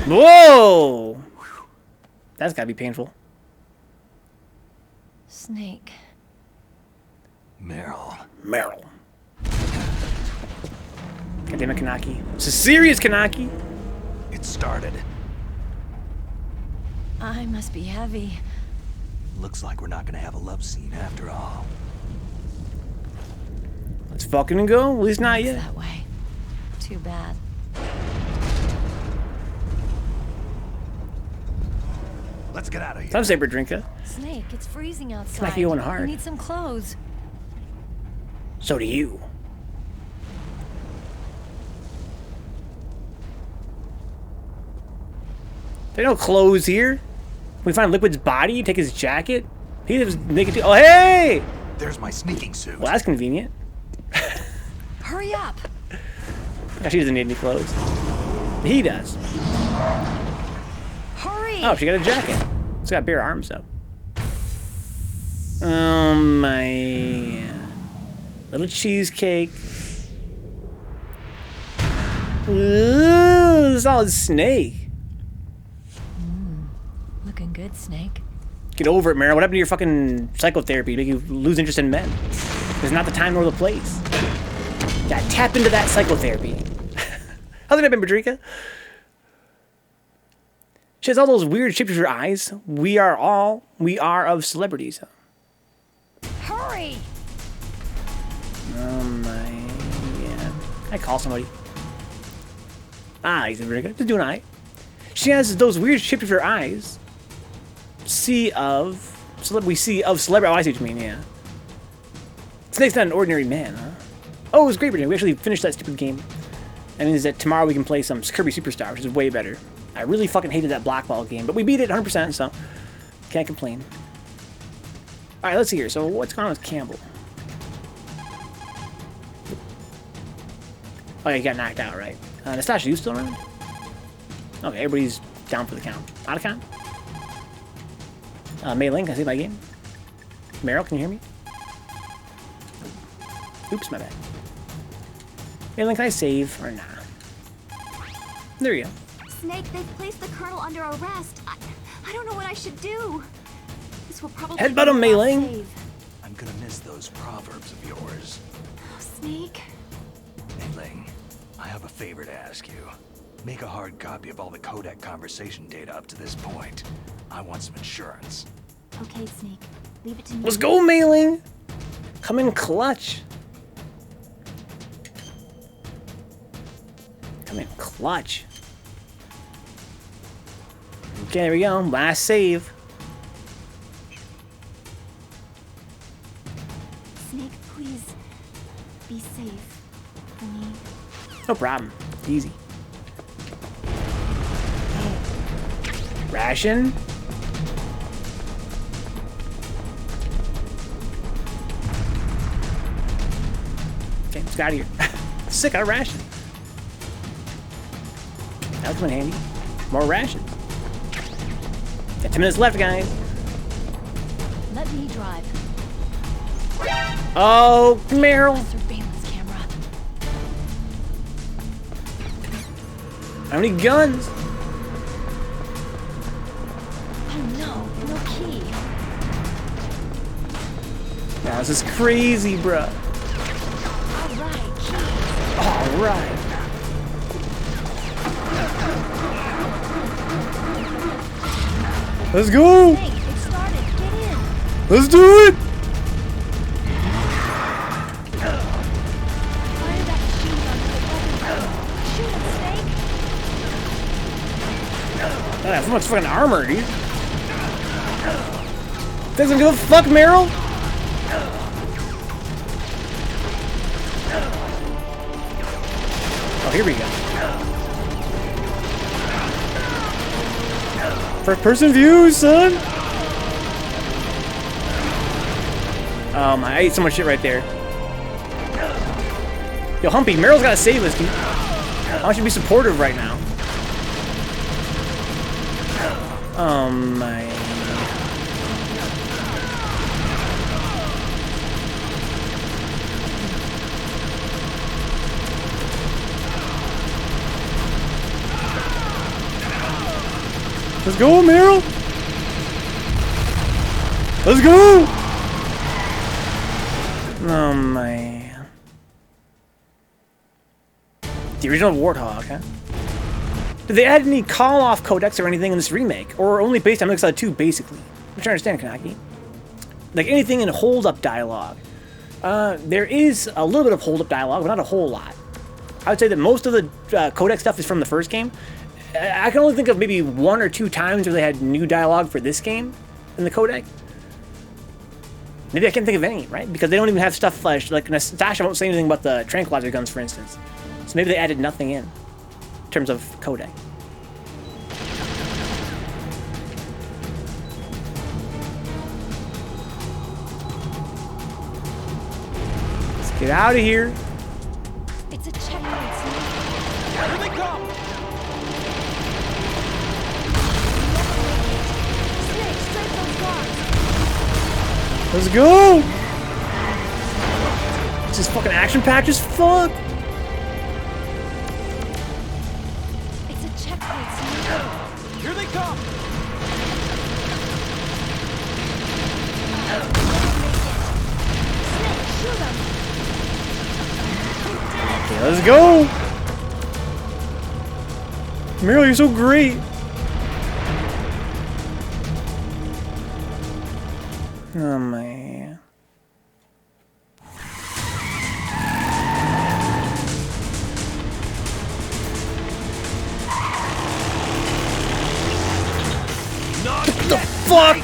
Whoa! That's gotta be painful. Snake. Meryl. Meryl. God damn it, Kanaki. It's a serious Kanaki. It started. I must be heavy. Looks like we're not gonna have a love scene after all. Let's fucking go. At least not It's yet. that way. Too bad. Let's get out of here. Time saber drinker. Snake, it's freezing outside. Kanaki going hard. You need some clothes. So do you. There are no clothes here. We find Liquid's body, take his jacket. He was naked too. Oh, hey! There's my sneaking suit. Well, that's convenient. Hurry up! Yeah, she doesn't need any clothes. He does. Hurry! Oh, she got a jacket. She's got bare arms, though. Oh, my... Little cheesecake. Ooh, solid snake. Looking good, Snake. Get over it, Meryl. What happened to your fucking psychotherapy? Make you lose interest in men? It's not the time nor the place. Yeah, tap into that psychotherapy. How's it been, Badrika? She has all those weird shapes of her eyes. We are of celebrities. Hurry! Oh my, yeah. I call somebody. Ah, he's very good. Just doing alright. She has those weird shapes of her eyes. We see of celebrity. Oh, I see what you mean, yeah. Snake's not an ordinary man, huh? Oh, it was great, Virginia. We actually finished that stupid game. That means that tomorrow we can play some Kirby Superstar, which is way better. I really fucking hated that Black Ball game, but we beat it 100%, so can't complain. Alright, let's see here. So what's going on with Campbell? Oh, yeah, he got knocked out, right? Nastasha, you still around? Okay, everybody's down for the count. Otacon? Mei Ling, can I see my game? Meryl, can you hear me? Oops, my bad. Mei Ling, can I save or nah? There you go. Snake, they've placed the Colonel under arrest. I don't know what I should do. This will probably Headbutt him, be Mei the last Ling. save. I'm gonna miss those proverbs of yours. Oh, Snake. Mei Ling, I have a favor to ask you. Make a hard copy of all the codec conversation data up to this point. I want some insurance. Okay, Snake. Leave it to me. Let's go, Mei Ling. Come in clutch. Come in clutch. Okay, there we go. Last save. Snake, please. Be safe. For me. No problem. Easy. Ration. Okay, let's get out of here. Sick, out of ration. That's one handy. More ration. Got 10 minutes left, guys. Let me drive. Oh, Meryl. Surveillance camera. How many guns? Oh no, no key. Now this is crazy, bruh. Alright, key. Alright. Let's go! Hey, it started. Get in. Let's do it! Fire that machine gun with the weapon. Shoot him, Snake. That's so much fucking armor, dude. Doesn't give a fuck, Meryl. Oh, here we go. First person view, son. I ate so much shit right there. Yo, Humpy, Meryl's gotta save us, dude. I want you to be supportive right now. Oh my. Let's go, Meryl! Let's go! Oh man. The original Warthog, huh? Did they add any call-off codecs or anything in this remake? Or only based on Ocelot 2, basically? I'm trying to understand, Kanaki. Like anything in hold-up dialogue. There is a little bit of hold-up dialogue, but not a whole lot. I would say that most of the codec stuff is from the first game. I can only think of maybe 1 or 2 times where they had new dialogue for this game in the codec. Maybe I can't think of any, right? Because they don't even have stuff like Natasha won't say anything about the tranquilizer guns, for instance. So maybe they added nothing in terms of codec. Let's get out of here. It's a checkpoint, Snake. Here they come! Snake, straight those guards. Let's go! This is fucking action-packed as fuck! It's a checkpoint, Snake. Here they come! Snake, shoot him. Okay, let's go! Meryl, you're so great! Oh man. Not What the fuck?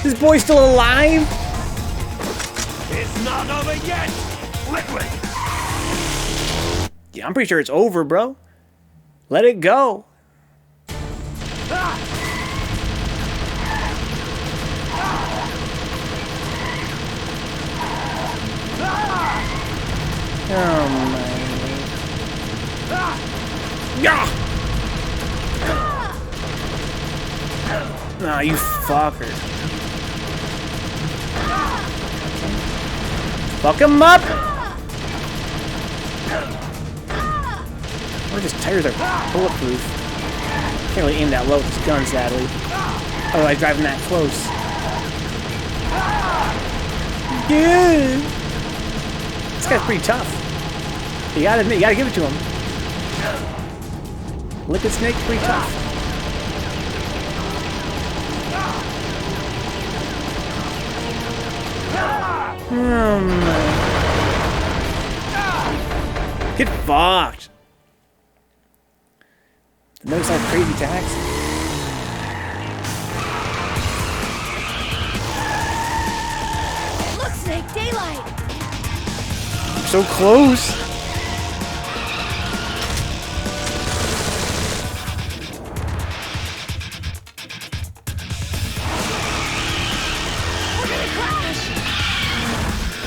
This boy's still alive? It's not over yet! Liquid! Yeah, I'm pretty sure it's over, bro. Let it go. Oh my. Yeah. Nah, you fucker. Fuck him up. Or just tires are bulletproof. Can't really aim that low with this gun, sadly. Otherwise, driving that close. Yeah. This guy's pretty tough. You gotta admit, you gotta give it to him. Liquid Snake's pretty tough. Oh man. Get fucked. Notice how crazy tax. Look, Snake, daylight. so close.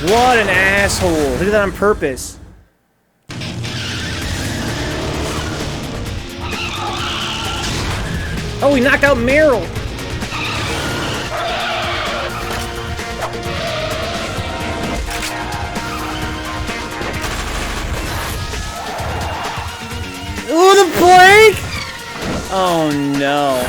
What an asshole. He did that on purpose. Oh, he knocked out Meryl. Ooh, the plank! Oh no.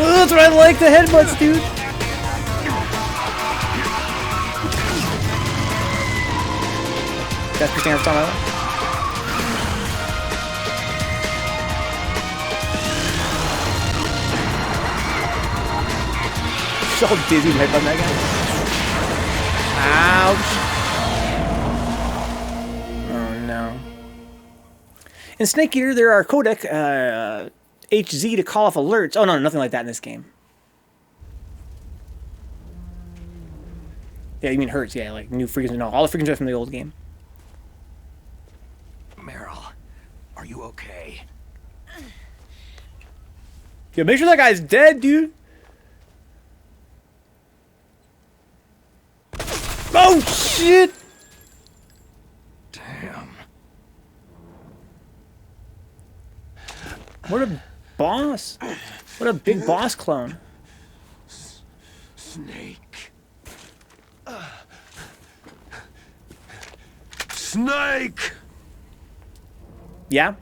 Oh, that's what I like, the headbutts, dude. That's the thing I was talking about. So dizzy headbutt that guy. Ouch. Oh no. In Snake Eater, there are codec HZ to call off alerts. Oh no, nothing like that in this game. Yeah, you mean Hertz? Yeah, like new frequency. No, all the frequencies are from the old game. Meryl, are you okay? Yo, make sure that guy's dead, dude. Oh shit! Damn. What a boss! What a big boss clone. Snake. Snake! Yeah?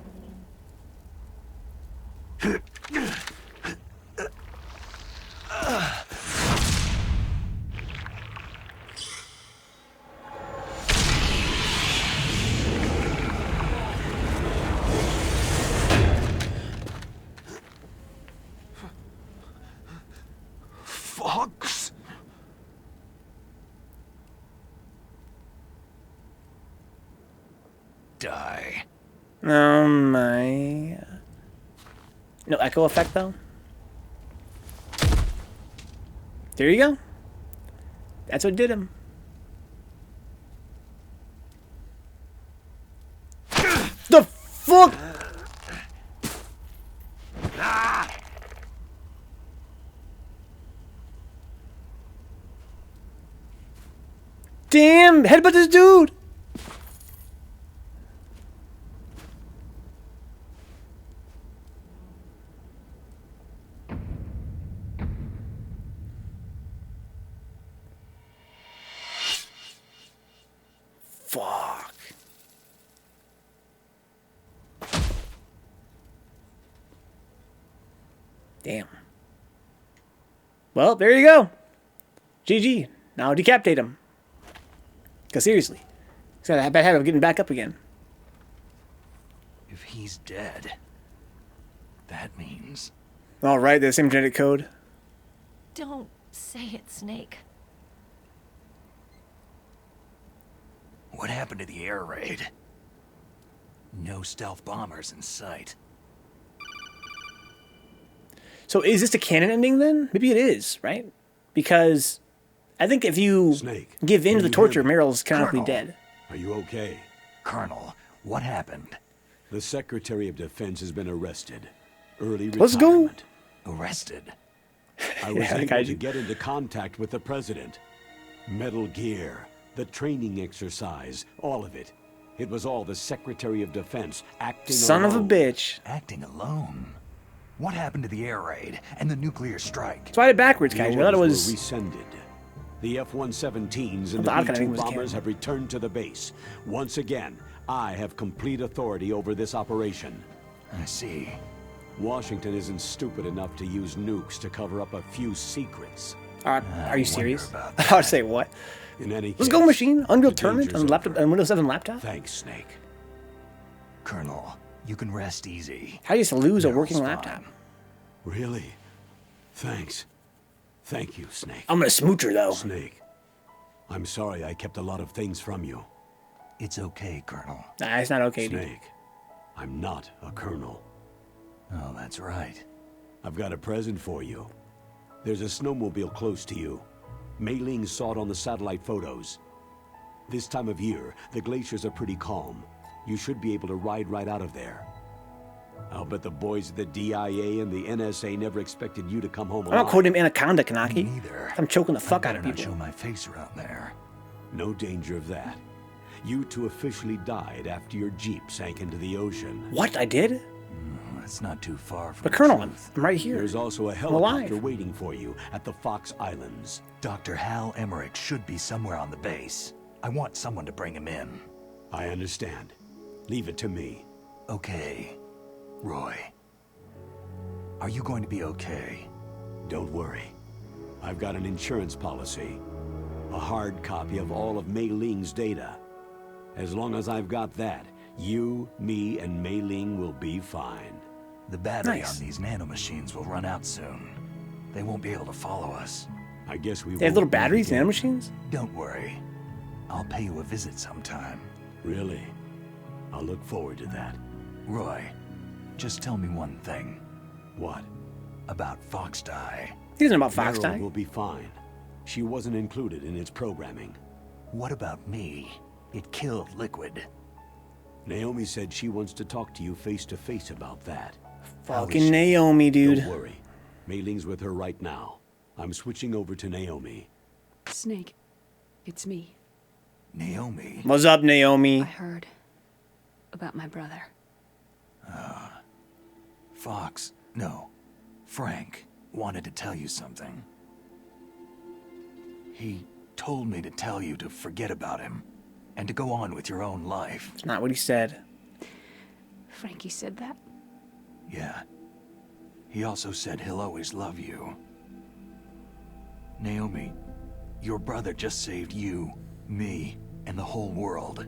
Fox? Die. Oh my. No echo effect though? There you go. That's what did him. The fuck? Damn, headbutt this dude. Fuck. Damn. Well, there you go. GG. Now decapitate him. Because seriously, he's got a bad habit of getting back up again. If he's dead, that means... All right, the same genetic code. Don't say it, Snake. What happened to the air raid? No stealth bombers in sight. So is this a canon ending then? Maybe it is, right? Because I think if you Snake, give in can to the you torture, hear me? Meryl's canonically Colonel. dead. Are you okay? Colonel, what happened? The Secretary of Defense has been arrested. Early retirement. Let's go. Arrested? I was Yeah, able kaiju. to get into contact with the President. Metal Gear, the training exercise, all of it. It was all the Secretary of Defense acting Son of a alone. bitch. Acting alone? What happened to the air raid and the nuclear strike? So I did it backwards, The guys. I thought it orders was... were rescinded. The F-117s and The the Otacon, I think, B-2 was bombers canon. have returned to the base. Once again, I have complete authority over this operation. I see. Washington isn't stupid enough to use nukes to cover up a few secrets. Are I you serious? wonder about I would say what? In any Let's case, go, machine. Unreal the Tournament danger's on laptop over. and Windows 7 laptop. Thanks, Snake. Colonel, you can rest easy. How do you just lose a Meryl's working fine. laptop? Really? Thanks. Thank you, Snake. I'm gonna smooch her though. Snake, I'm sorry I kept a lot of things from you. It's okay, Colonel. Nah, it's not okay, dude. Snake, I'm not a colonel. Oh, that's right. I've got a present for you. There's a snowmobile close to you. Mei Ling saw it on the satellite photos. This time of year, the glaciers are pretty calm. You should be able to ride right out of there. I'll bet the boys at the DIA and the NSA never expected you to come home alive. I'm not quoting him Anaconda, Kanaki. Neither. I'm choking the fuck out of I better people. not show my face around there. No danger of that. You two officially died after your jeep sank into the ocean. What? I did? That's not too far from But the Colonel, truth. I'm right here. There's also a alive. helicopter waiting for you at the Fox Islands. Dr. Hal Emmerich should be somewhere on the base. I want someone to bring him in. I understand. Leave it to me. Okay. Roy. Are you going to be okay? Don't worry. I've got an insurance policy. A hard copy of all of Mei Ling's data. As long as I've got that, you, me, and Mei Ling will be fine. The battery Nice. on these nanomachines will run out soon. They won't be able to follow us. I guess we They have won't little batteries, meet again. nanomachines? Don't worry. I'll pay you a visit sometime. Really? I'll look forward to that. Roy, just tell me one thing. What? About Foxdie. He doesn't know about Meryl Foxdie. will be fine. She wasn't included in its programming. What about me? It killed Liquid. Naomi said she wants to talk to you face to face about that. Fucking Naomi, dude. Don't worry. Mei Ling's with her right now. I'm switching over to Naomi. Snake, it's me. Naomi? What's up, Naomi? I heard about my brother. Fox, no, Frank wanted to tell you something. He told me to tell you to forget about him and to go on with your own life. It's not what he said. Frankie said that? Yeah. He also said he'll always love you. Naomi, your brother just saved you, me, and the whole world.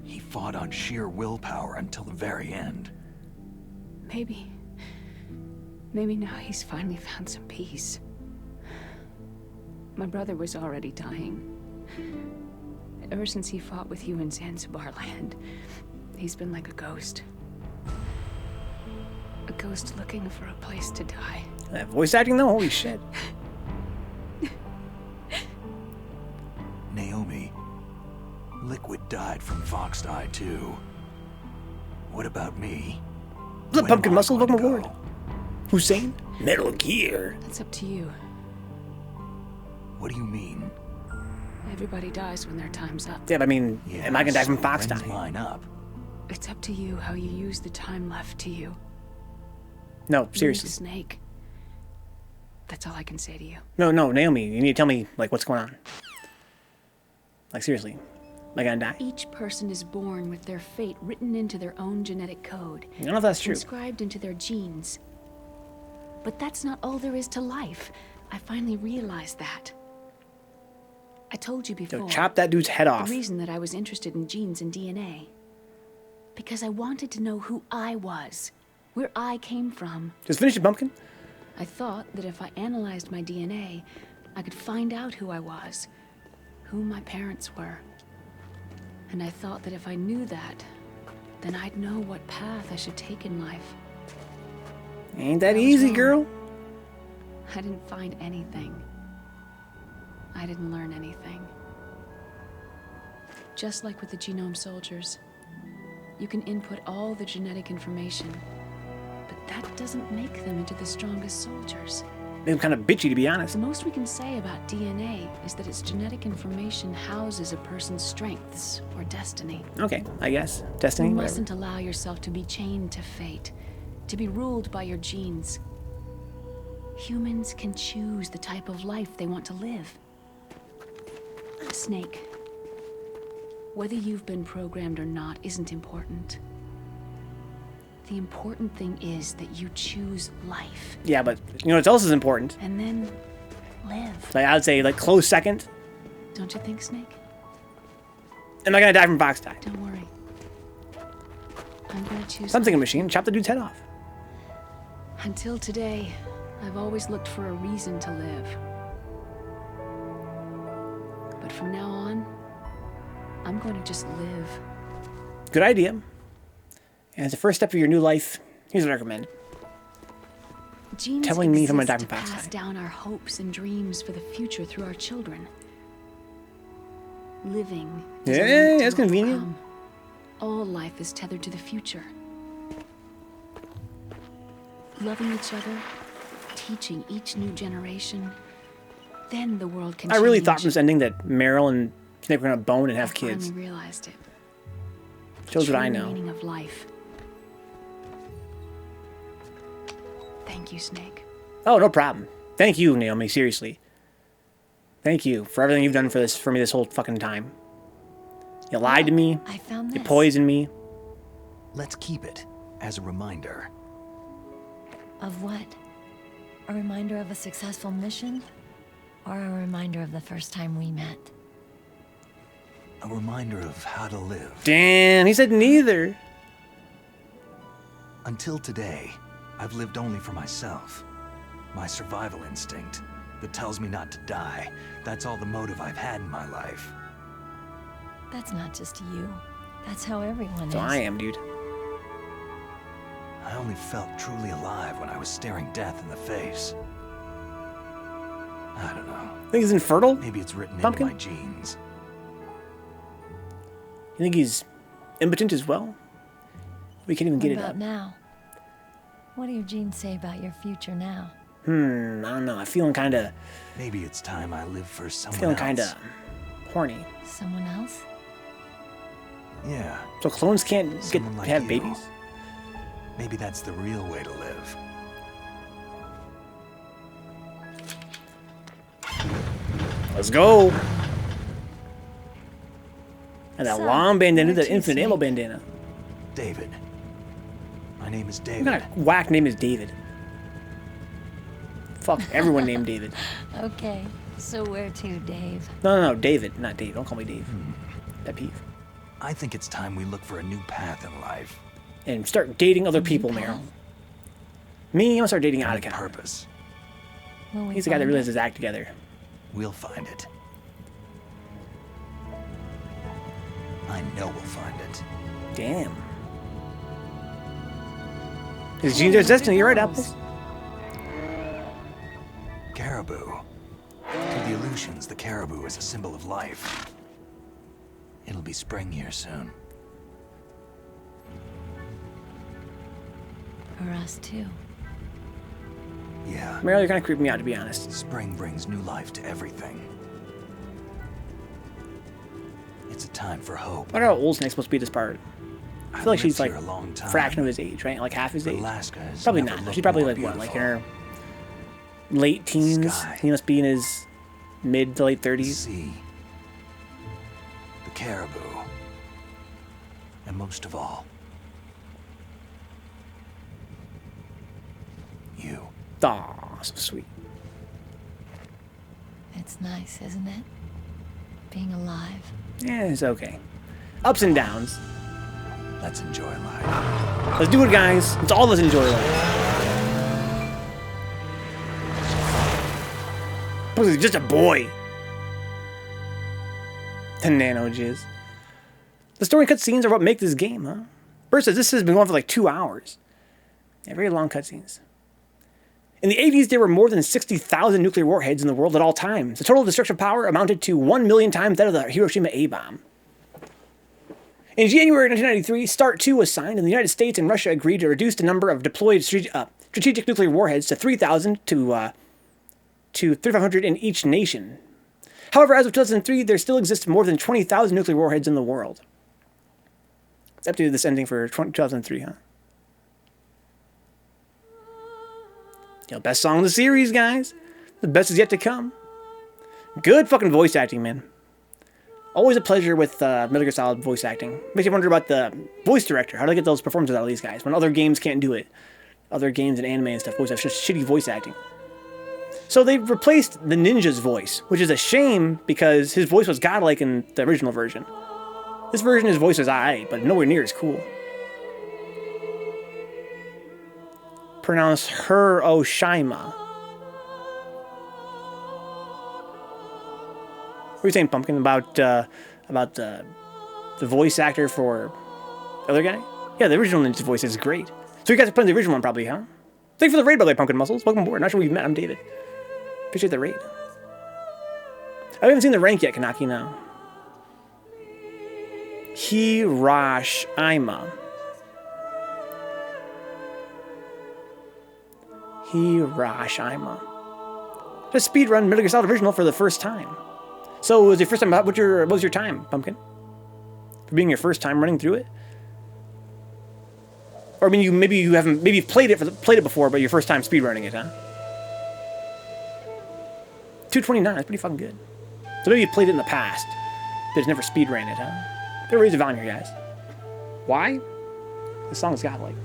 He fought on sheer willpower until the very end. Maybe now he's finally found some peace. My brother was already dying. Ever since he fought with you in Zanzibar land, he's been like a ghost. A ghost looking for a place to die. That voice acting though? Holy shit. Naomi, Liquid died from Foxdie too. What about me? The When pumpkin am I muscle, going welcome to aboard. go? Hussein? Metal Gear. That's up to you. What do you mean? Everybody dies when their time's up. Yeah, but I mean, am I gonna die from so when's Foxdie? mine up? It's up to you how you use the time left to you. No, Leave seriously. Snake. That's all I can say to you. No, Naomi, you need to tell me, like, what's going on. Like, seriously. Am I gonna die? Each person is born with their fate written into their own genetic code. I don't know if that's true. Inscribed into their genes. But that's not all there is to life. I finally realized that. I told you before. Yo, chop that dude's head off. The reason that I was interested in genes and DNA. Because I wanted to know who I was. Where I came from. Just finish it, pumpkin. I thought that if I analyzed my DNA, I could find out who I was. Who my parents were. And I thought that if I knew that, then I'd know what path I should take in life. Ain't that I was easy, wrong. girl. I didn't find anything. I didn't learn anything. Just like with the genome soldiers, you can input all the genetic information, but that doesn't make them into the strongest soldiers. They're kind of bitchy, to be honest. The most we can say about DNA is that its genetic information houses a person's strengths or destiny. Okay, I guess. Destiny, You whatever. mustn't allow yourself to be chained to fate, to be ruled by your genes. Humans can choose the type of life they want to live. Snake, whether you've been programmed or not isn't important. The important thing is that you choose life. Yeah, but you know what else is important? And then live. Like, I would say, like, close second. Don't you think, Snake? Am I gonna die from Foxdie? Don't worry. I'm gonna choose I'm thinking life. machine. Chop the dude's head off. Until today, I've always looked for a reason to live. But from now on, I'm going to just live. Good idea. And as a first step of your new life, here's what I recommend. genes telling me if I'm gonna die exist from to pass Pastime. down our hopes and dreams for the future through our children. Living is a Yeah, link to that's convenient. overcome. All life is tethered to the future. Loving each other, teaching each new generation, then the world can I change. really thought from this ending that Meryl and Snape were gonna bone and have I kids. finally realized it. Shows The what I true know. meaning of life. Thank you, Snake. Oh, no problem. Thank you, Naomi. Seriously. Thank you for everything you've done for me this whole fucking time. You lied to me. I found You this. poisoned me. Let's keep it as a reminder. Of what? A reminder of a successful mission? Or a reminder of the first time we met? A reminder of how to live. Damn, he said neither. Until today, I've lived only for myself. My survival instinct that tells me not to die. That's all the motive I've had in my life. That's not just you. That's how everyone So is. I am, dude. I only felt truly alive when I was staring death in the face. I don't know. Think he's infertile? Maybe it's written Pumpkin? into my genes. You think he's impotent as well? We can't even What get it about up. now? What do your genes say about your future now? I don't know. I'm feeling kind of Maybe it's time I live for someone feeling else. kind of horny. Someone else? Yeah, So clones can't get Someone like have you. babies? maybe that's the real way to live. Let's go. And that So, long bandana, where'd that you infinite ammo sleep? bandana. David. My name is What David. kind of whack name is David? Fuck, everyone named David. Okay, so where to, Dave? No, David, not Dave. Don't call me Dave. That peeve. I think it's time we look for a new path in life. And start dating other people, path? Meryl. Me, I'm gonna start dating A Otacon. purpose. Will we He's the guy that find really it? has his act together. We'll find it. I know we'll find it. Damn. His genes are his destiny. You're right, Apples. Caribou. To the Aleutians, the caribou is a symbol of life. It'll be spring here soon. For us too. Yeah. Meryl, you're kind of creeping me out, to be honest. Spring brings new life to everything. It's a time for hope. I wonder how old Snake's supposed to be at this part. I feel like she's like a long time. fraction of his age, right? Like half his age. Alaska has Probably never not. looked She's probably more like what, like in beautiful. her late teens. Sky. He must be in his mid to late The 30s. sea. The caribou. And most of all, you. Aw, so sweet. It's nice, isn't it? Being alive. Yeah, it's okay. Ups and downs. Let's enjoy life. Let's do it, guys. Let's all of us enjoy life. He's just a boy. The nano jizz. The story cutscenes are what make this game, huh? Bert says this has been going for like 2 hours. Yeah, very long cutscenes. In the 80s, there were more than 60,000 nuclear warheads in the world at all times. The total destructive power amounted to 1 million times that of the Hiroshima A-bomb. In January 1993, START 2 was signed, and the United States and Russia agreed to reduce the number of deployed strategic nuclear warheads to 3,000 to 3,500 in each nation. However, as of 2003, there still exists more than 20,000 nuclear warheads in the world. Up to this ending for 2003, huh? You know, best song in the series, guys. The best is yet to come. Good fucking voice acting, man. Always a pleasure with Metal Gear Solid voice acting. Makes you wonder about the voice director. How do they get those performances out of these guys when other games can't do it? Other games and anime and stuff always have just shitty voice acting. So they've replaced the ninja's voice, which is a shame because his voice was godlike in the original version. This version, his voice was alright, but nowhere near as cool. Pronounce her Oshima. What are you saying, Pumpkin, about the voice actor for the other guy? Yeah, the original ninja's voice is great. So you guys are playing the original one probably, huh? Thank you for the raid, by the way, Pumpkin Muscles. Welcome aboard. Not sure we've met. I'm David. Appreciate the raid. I haven't seen the rank yet, Kanaki, now. Hirashima. Hirashima. Just speedrun Metal Gear Solid Original for the first time. So, it was your first time. What was your time, Pumpkin? For being your first time running through it? Or I mean, maybe you've played it before, but your first time speedrunning it, huh? 229, that's pretty fucking good. So maybe you played it in the past, but just never speedran it, huh? Better raise the volume here, guys. Why? The song's got like...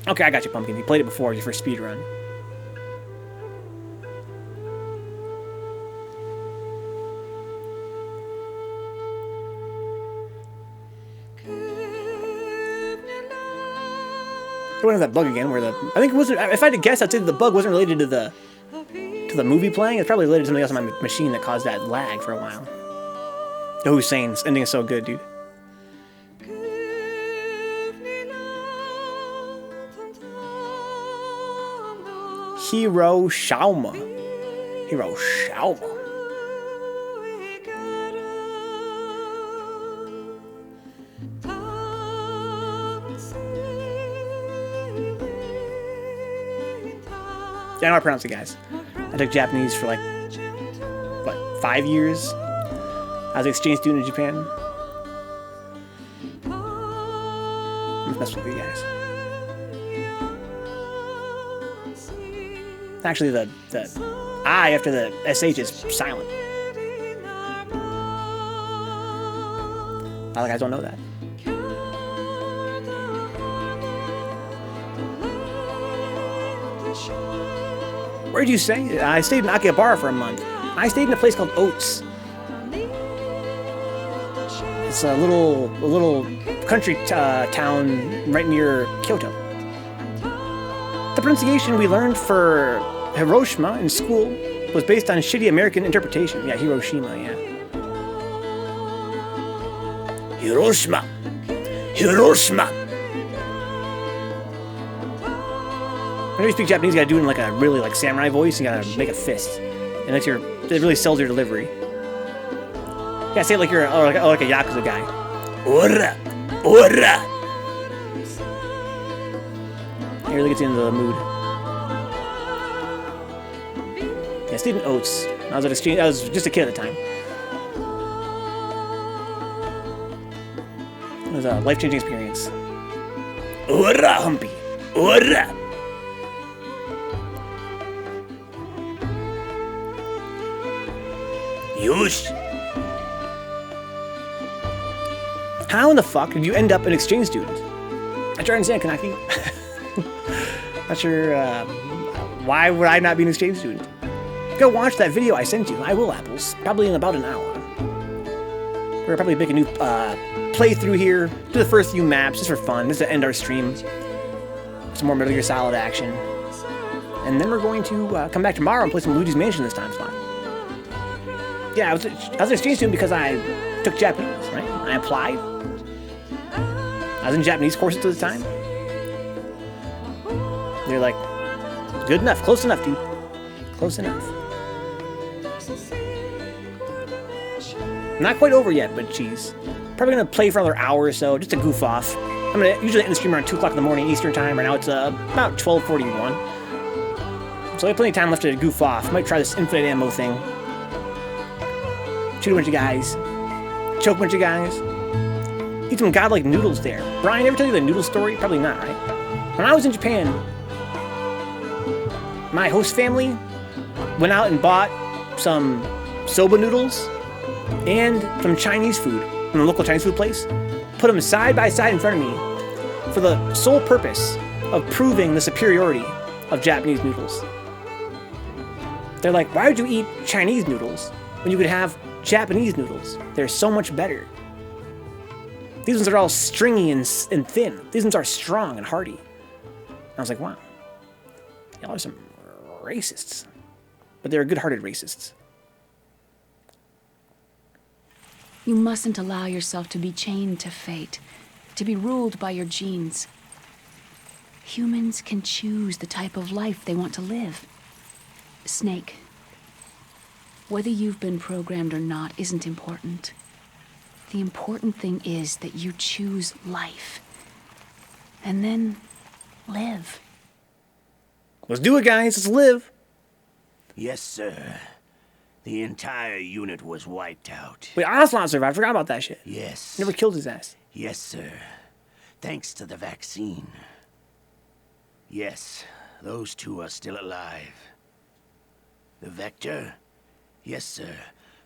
Okay, I got you, Pumpkin. You played it before, your first speedrun. I went into that bug again, where I think it wasn't. If I had to guess, I'd say that the bug wasn't related to the movie playing. It's probably related to something else on my machine that caused that lag for a while. The Hussein's ending is so good, dude. Hiroshima. Yeah, I know how to pronounce it, guys. I took Japanese for like, what, 5 years? I was an exchange student in Japan. I'm just messing with you guys. Actually, the I after the SH is silent. A lot of guys don't know that. Where'd you stay? I stayed in Akihabara for a month. I stayed in a place called Oats. It's a little country town right near Kyoto. The pronunciation we learned for Hiroshima in school was based on shitty American interpretation. Yeah, Hiroshima, yeah. Hiroshima. Whenever you speak Japanese, you gotta do it in like a really like samurai voice. You gotta make a fist, and it really sells your delivery. You gotta say it like you're like a Yakuza guy. Ora. It really gets you into the mood. Yeah, Stephen Oates. I was just a kid at the time. It was a life-changing experience. Ora, Humpy. Ora. Yosh. How in the fuck did you end up an exchange student? I try to understand, Kanaki. Not sure, why would I not be an exchange student? Go watch that video I sent you. I will, Apples. Probably in about an hour. We're gonna probably make a new playthrough here. Do the first few maps just for fun. Just to end our stream. Some more Metal Gear Solid action. And then we're going to come back tomorrow and play some Luigi's Mansion this time slot. Yeah, I was an exchange student because I took Japanese, right? I applied. I was in Japanese courses at the time. They're like, good enough, close enough, dude. Close enough. Not quite over yet, but geez. Probably gonna play for another hour or so, just to goof off. I'm gonna usually end the stream around 2 o'clock in the morning Eastern time. Right now it's about 12:41. So I have plenty of time left to goof off. Might try this infinite ammo thing. Shoot a bunch of guys. Choke a bunch of guys. Eat some godlike noodles there. Brian, ever tell you the noodle story? Probably not, right? When I was in Japan, my host family went out and bought some soba noodles and some Chinese food from the local Chinese food place. Put them side by side in front of me for the sole purpose of proving the superiority of Japanese noodles. They're like, why would you eat Chinese noodles when you could have Japanese noodles? They're so much better. These ones are all stringy and thin. These ones are strong and hearty. I was like, wow. Y'all are some racists. But they're good-hearted racists. You mustn't allow yourself to be chained to fate, to be ruled by your genes. Humans can choose the type of life they want to live. Snake, whether you've been programmed or not isn't important. The important thing is that you choose life. And then live. Let's do it, guys. Let's live. Yes, sir. The entire unit was wiped out. Wait, Ocelot survived. I forgot about that shit. Yes. Never killed his ass. Yes, sir. Thanks to the vaccine. Yes, those two are still alive. The Vector? Yes, sir.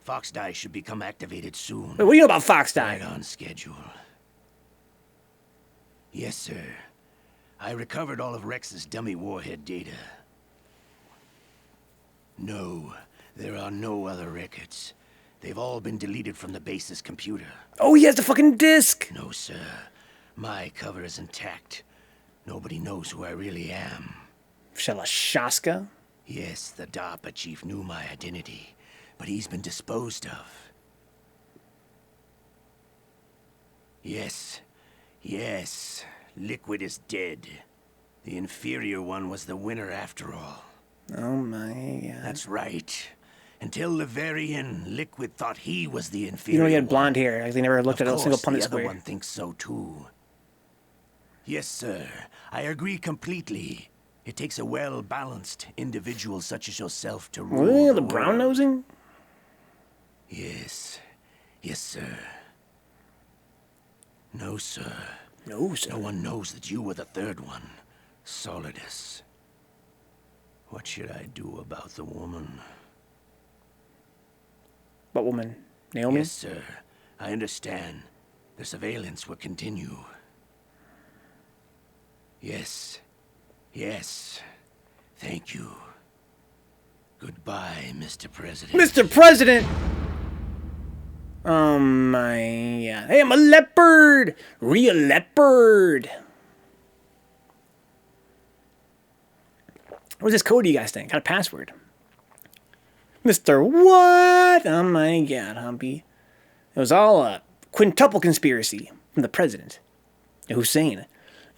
Fox Die should become activated soon. Wait, what do you know about Fox Die? Right on schedule. Yes, sir. I recovered all of Rex's dummy warhead data. No, there are no other records. They've all been deleted from the base's computer. Oh, he has the fucking disc! No, sir. My cover is intact. Nobody knows who I really am. Shalashaska? Yes, the DARPA chief knew my identity, but he's been disposed of. Yes. Yes. Liquid is dead. The inferior one was the winner after all. Oh my god. That's right. Until the very end, Liquid thought he was the inferior You know he had one. blonde hair. Like they never looked at a single Punnett the other square. one thinks so too. Yes, sir. I agree completely. It takes a well-balanced individual such as yourself to rule Really? the The world. brown nosing? Yes. Yes, sir. No, sir. No, sir. No one knows that you were the third one. Solidus. What should I do about the woman? What woman? Naomi? Yes, sir. I understand. The surveillance will continue. Yes. Yes. Thank you. Goodbye, Mr. President. Mr. President! Oh my god. Hey, I'm a leopard! Real leopard! What's this code, do you guys think? Got a password. Mr. What? Oh my god, Humpy. It was all a quintuple conspiracy from the president. Hussein.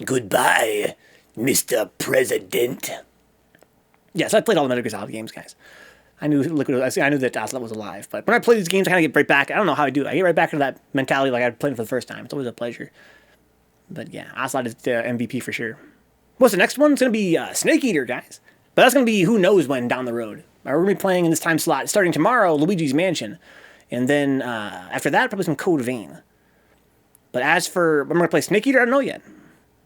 Goodbye, Mr. President. Yes, I played all the Metal Gear Solid games, guys. I knew I knew that Ocelot was alive, but when I play these games, I kind of get right back. I don't know how I do it. I get right back into that mentality like I played it for the first time. It's always a pleasure. But yeah, Ocelot is the MVP for sure. What's the next one? It's going to be Snake Eater, guys. But that's going to be who knows when down the road. We're going to be playing in this time slot starting tomorrow, Luigi's Mansion. And then after that, probably some Code Vein. But as for I'm going to play Snake Eater, I don't know yet.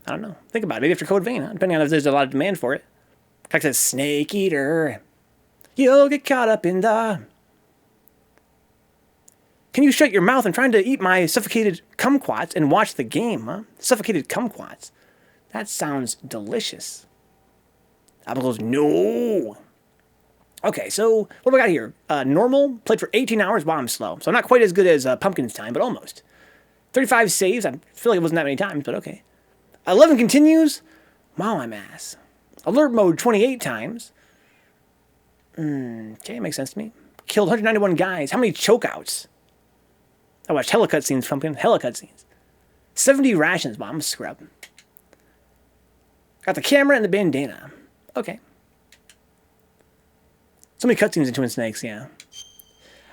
I don't know. Think about it. Maybe after Code Vein, huh? Depending on if there's a lot of demand for it. Like says Snake Eater. You'll get caught up in the... Can you shut your mouth? I'm trying to eat my suffocated kumquats and watch the game, huh? Suffocated kumquats. That sounds delicious. Apple goes, no. Okay, so what do we got here? Normal, played for 18 hours while I'm slow. So not quite as good as Pumpkin's time, but almost. 35 saves. I feel like it wasn't that many times, but okay. 11 continues. Wow, I'm ass. Alert mode 28 times. Okay, makes sense to me. Killed 191 guys. How many chokeouts? I watched hella cutscenes, Pumpkin. Hella cutscenes. 70 rations. Wow, I'm a scrub. Got the camera and the bandana. Okay. So many cutscenes in Twin Snakes, yeah.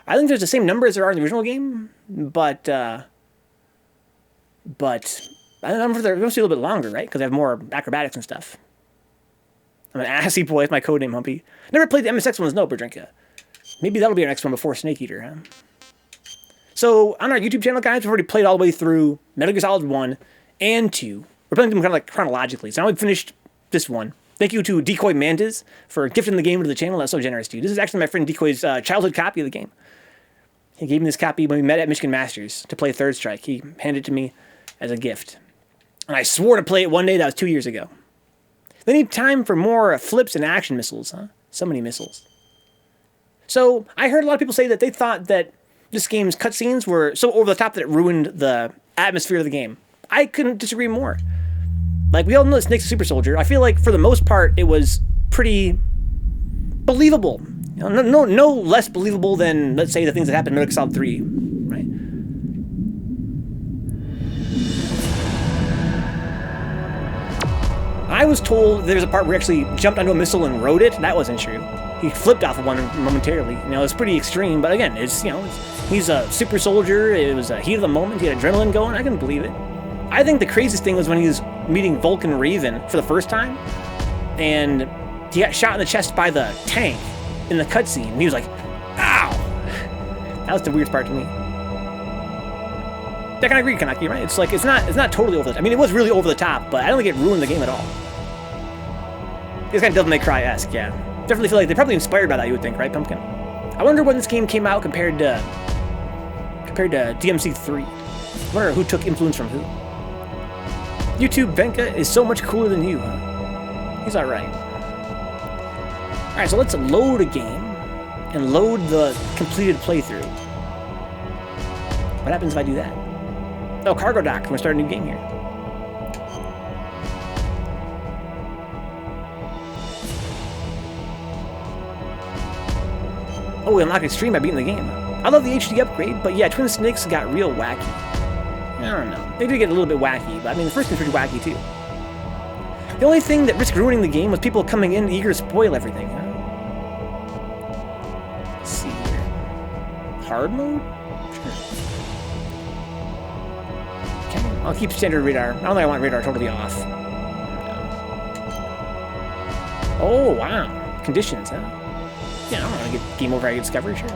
I think there's the same number as there are in the original game, but I don't know if they're going to be a little bit longer, right? Because they have more acrobatics and stuff. I'm an assy boy. That's my codename, Humpy. Never played the MSX ones, no, Berdrinka. Maybe that'll be our next one before Snake Eater, huh? So, on our YouTube channel, guys, we've already played all the way through Metal Gear Solid 1 and 2. We're playing them kind of like chronologically. So now we've finished this one. Thank you to Decoy Mantis for gifting the game to the channel. That's so generous, dude. This is actually my friend Decoy's childhood copy of the game. He gave me this copy when we met at Michigan Masters to play Third Strike. He handed it to me as a gift. And I swore to play it one day. That was 2 years ago. They need time for more flips and action missiles, huh? So many missiles. So, I heard a lot of people say that they thought that this game's cutscenes were so over the top that it ruined the atmosphere of the game. I couldn't disagree more. Like, we all know that Snake's a super soldier. I feel like, for the most part, it was pretty believable. You know, no less believable than, let's say, the things that happened in Metal Gear Solid 3, right? I was told there's a part where he actually jumped onto a missile and rode it. That wasn't true. He flipped off of one momentarily. You know, it's pretty extreme, but again, it's, you know, he's a super soldier. It was a heat of the moment. He had adrenaline going. I can believe it. I think the craziest thing was when he was meeting Vulcan Raven for the first time, and he got shot in the chest by the tank in the cutscene, and he was like, ow! That was the weirdest part to me. I can agree, Kanaki, right? It's like, it's not totally over the top. I mean, it was really over the top, but I don't think it ruined the game at all. It's kind of Devil May Cry-esque, yeah. Definitely feel like they're probably inspired by that, you would think, right, Pumpkin? I wonder when this game came out compared to DMC3. I wonder who took influence from who. YouTube Venka is so much cooler than you, huh? He's alright. Alright, so let's load a game and load the completed playthrough. What happens if I do that? Oh, cargo dock. We're gonna start a new game here. Oh, we unlocked extreme by beating the game. I love the HD upgrade, but yeah, Twin Snakes got real wacky. I don't know. They did get a little bit wacky, but I mean, the first one's pretty wacky too. The only thing that risked ruining the game was people coming in eager to spoil everything. Huh? Let's see here. Hard mode? Sure. Okay, I'll keep standard radar. I don't think I want radar totally off. Oh, wow. Conditions, huh? Yeah, I don't want to get game over. I get discovery, sure.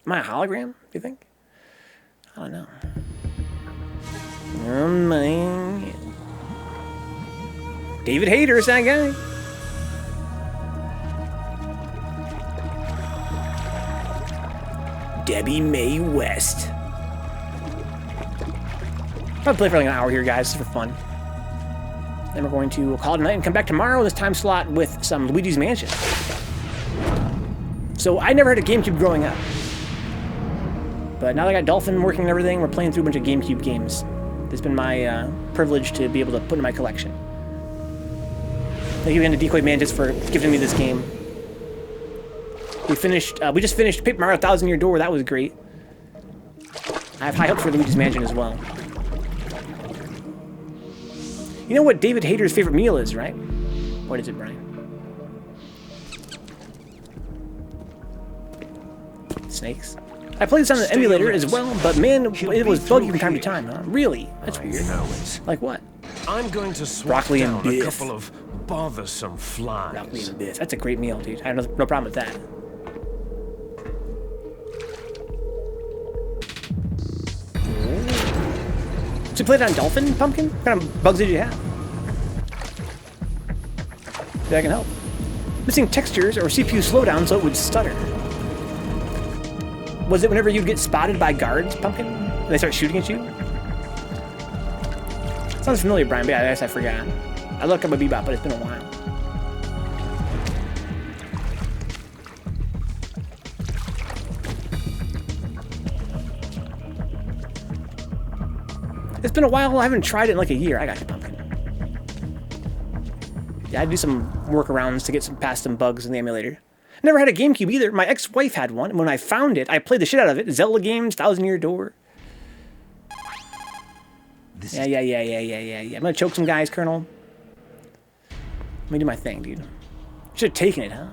Am I a hologram, do you think? I don't know. Oh, man. David Hayter is that guy. Debbie Mae West. I'll play for like an hour here, guys, for fun. Then we're going to call it a night and come back tomorrow, this time slot, with some Luigi's Mansion. So I never had a GameCube growing up. But now that I got Dolphin working and everything, we're playing through a bunch of GameCube games. It's been my privilege to be able to put in my collection. Thank you again to Decoy Mantis for giving me this game. We just finished Paper Mario 1000 Year Door. That was great. I have high hopes for Luigi's Mansion as well. You know what David Hayter's favorite meal is, right? What is it, Brian? Snakes. I played this on the emulator as well, but man, it was buggy from time to time, huh? Really? That's weird. Like what? I'm going to swap broccoli and down beef. a couple of bothersome flies. Broccoli and beef. That's a great meal, dude. I have no problem with that. So you played it on Dolphin, Pumpkin? What kind of bugs did you have? Maybe I can help. Missing textures or CPU slowdown so it would stutter. Was it whenever you'd get spotted by guards, Pumpkin? And they start shooting at you? Sounds familiar, Brian, but yeah, I guess I forgot. I look up a Bebop, but it's been a while. It's been a while. I haven't tried it in like a year. I got you, Pumpkin. Yeah, I do some workarounds to get past some bugs in the emulator. Never had a GameCube either. My ex-wife had one, and when I found it, I played the shit out of it. Zelda games, 1000 Year Door. Yeah. I'm gonna choke some guys, Colonel. Let me do my thing, dude. Should have taken it, huh?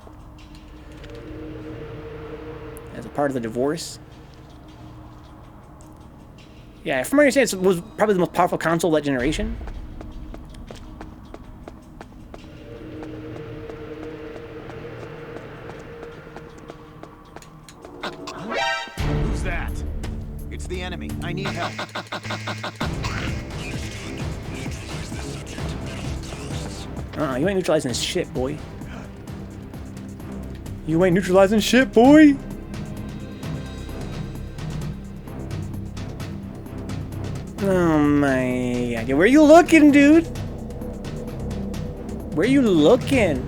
As a part of the divorce. Yeah, from my understanding, it was probably the most powerful console of that generation. Who's that? It's the enemy. I need help. You ain't neutralizing this shit, boy. You ain't neutralizing shit, boy. Oh my god. Where you looking, dude? Where you looking?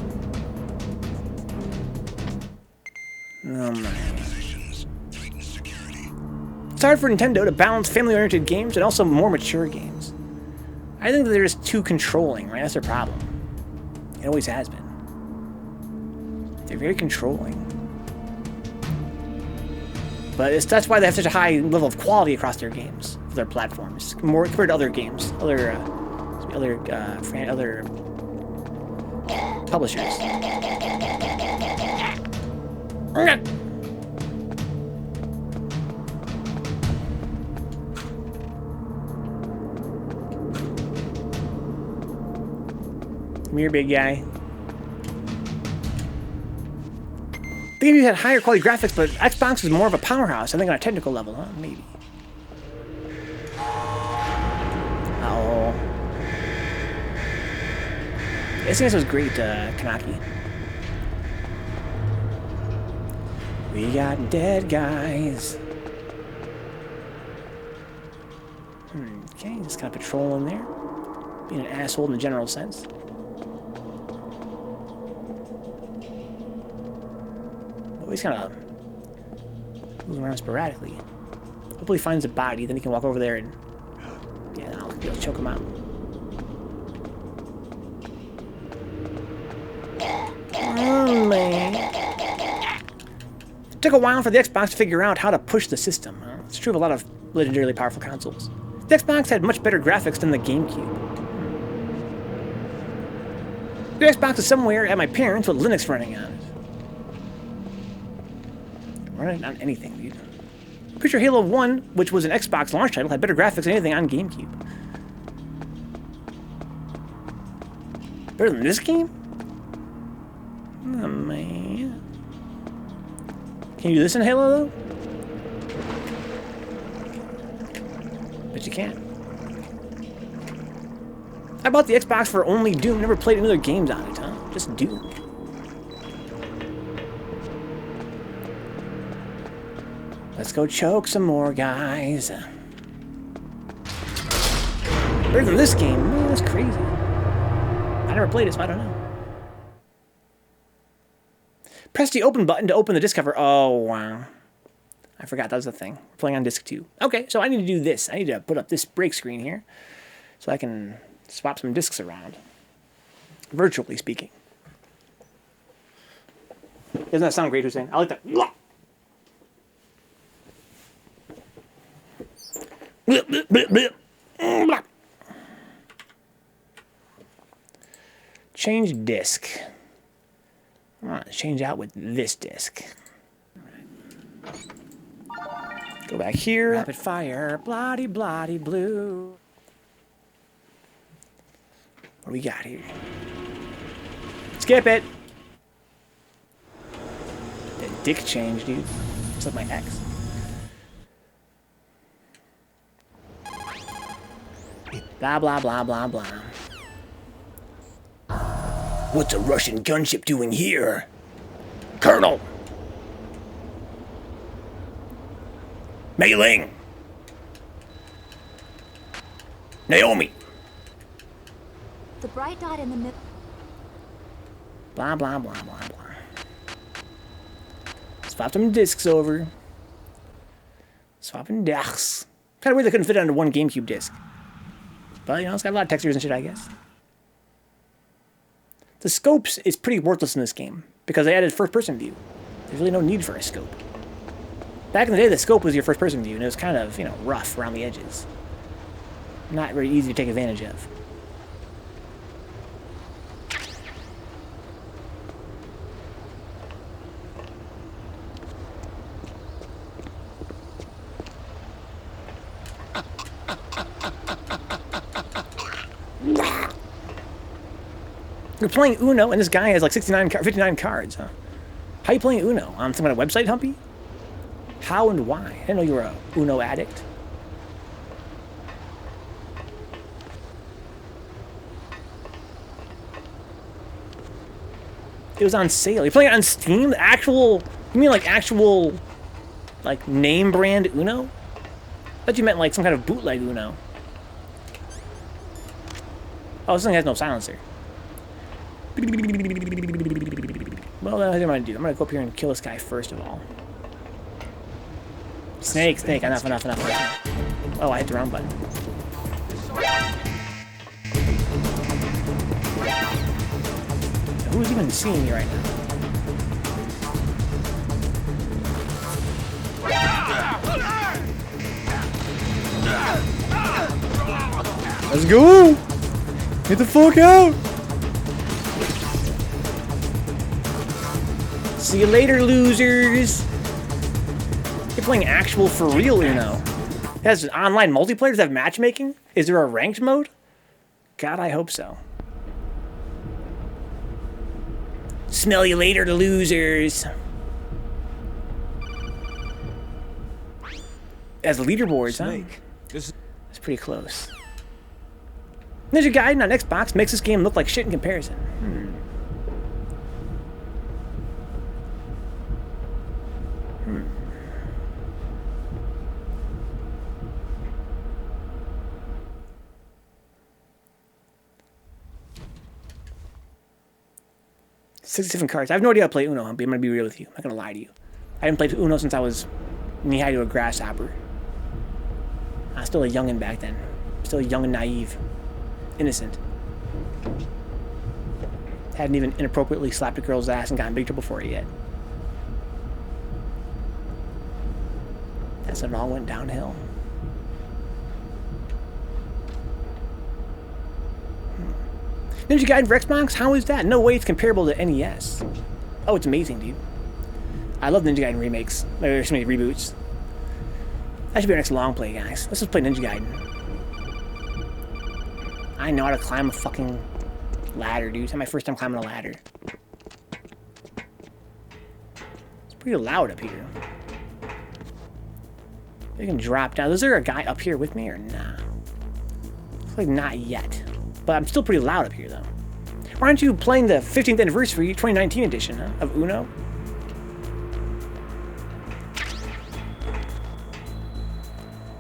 Oh my god. It's hard for Nintendo to balance family-oriented games and also more mature games. I think that they're just too controlling, right? That's their problem. It always has been. They're very controlling. But that's why they have such a high level of quality across their games, their platforms, more compared to other games, other Publishers. Come here, big guy. The game had higher quality graphics, but Xbox was more of a powerhouse, I think, on a technical level, huh? Maybe. Oh. This was great, Kanaki. We got dead guys. Okay, just kind of patrolling there. Being an asshole in the general sense. He's kind of moving around sporadically. Hopefully he finds a body, then he can walk over there and... yeah, I'll be able to choke him out. Oh, man. It took a while for the Xbox to figure out how to push the system. It's true of a lot of legendarily powerful consoles. The Xbox had much better graphics than the GameCube. The Xbox is somewhere at my parents' with Linux running on it. Running on anything, dude. Pretty sure Halo 1, which was an Xbox launch title, had better graphics than anything on GameCube. Better than this game? Oh, man. Can you do this in Halo, though? Bet you can. I bought the Xbox for only Doom, never played any other games on it, huh? Just Doom. Let's go choke some more guys. Better than this game. Man, that's crazy. I never played it, so I don't know. Press the open button to open the disc cover. Oh, wow. I forgot that was a thing. We're playing on disc 2. Okay, so I need to do this. I need to put up this break screen here so I can swap some discs around. Virtually speaking. Doesn't that sound great, Hussein? I like that. Change disc. I'm gonna change out with this disc. Go back here. Rapid fire. Bloody, bloody blue. What do we got here? Skip it. That dick change, dude. It's like my ex. Blah, blah, blah, blah, blah. What's a Russian gunship doing here? Colonel! Mei Ling! Naomi! The bright dot in the middle. Blah, blah, blah, blah, blah. Swap some discs over. Swapping discs. Kind of weird they couldn't fit it onto one GameCube disc. But, you know, it's got a lot of textures and shit, I guess. The scopes is pretty worthless in this game, because they added first-person view. There's really no need for a scope. Back in the day, the scope was your first-person view, and it was kind of, you know, rough around the edges. Not very easy to take advantage of. You're playing Uno, and this guy has like 59 cards, huh? How are you playing Uno? On some kind of website, Humpy? How and why? I didn't know you were a Uno addict. It was on sale. You're playing it on Steam? The actual... You mean like actual... like name brand Uno? I thought you meant like some kind of bootleg Uno. Oh, this thing has no silencer. Well, that's what I'm gonna do. I'm gonna go up here and kill this guy first of all. Snake, enough. Oh, I hit the wrong button. Who's even seeing me right now? Let's go! Get the fuck out! See you later, losers. You're playing actual for real Uno. It has online multiplayer. Does it have matchmaking? Is there a ranked mode? God, I hope so. Smell you later, losers. As leaderboards, huh? That's pretty close. Ninja Gaiden on Xbox makes this game look like shit in comparison. Six different cards. I have no idea how to play Uno, I'm gonna be real with you. I'm not gonna lie to you. I haven't played Uno since I was knee-high to a grasshopper. I was still a youngin' back then. Still young and naive. Innocent. Hadn't even inappropriately slapped a girl's ass and gotten in big trouble for it yet. That's when it all went downhill. Ninja Gaiden for Xbox? How is that? No way it's comparable to NES. Oh, it's amazing, dude. I love Ninja Gaiden remakes. There's so many reboots. That should be our next long play, guys. Let's just play Ninja Gaiden. I know how to climb a fucking ladder, dude. It's my first time climbing a ladder. It's pretty loud up here. You can drop down. Is there a guy up here with me or nah? Looks like not yet. But I'm still pretty loud up here, though. Why aren't you playing the 15th anniversary 2019 edition, huh, of Uno?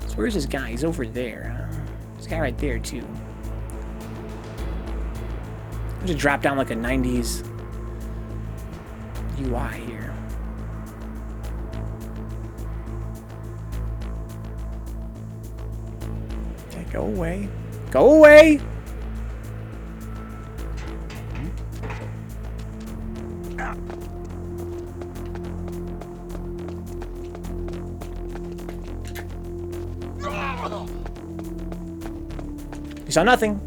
So where's this guy? He's over there. This guy right there, too. I'll just drop down like a 90s UI here. Okay, go away. Go away! You saw nothing.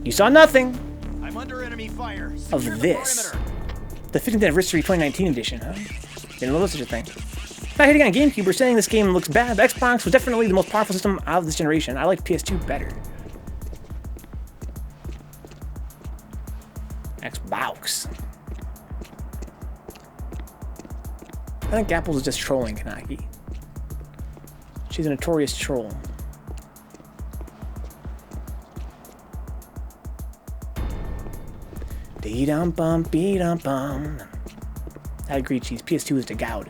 You saw nothing. I'm under enemy fire. Of this. The 15th anniversary 2019 edition, huh? Didn't know such a thing. Not hitting on GameCube, we're saying this game looks bad. The Xbox was definitely the most powerful system out of this generation. I like PS2 better. Xbox. I think Apple's is just trolling Kanaki. She's a notorious troll. Dee-dum-bum, bee-dum-bum. I agree, Cheese. PS2 is the goud.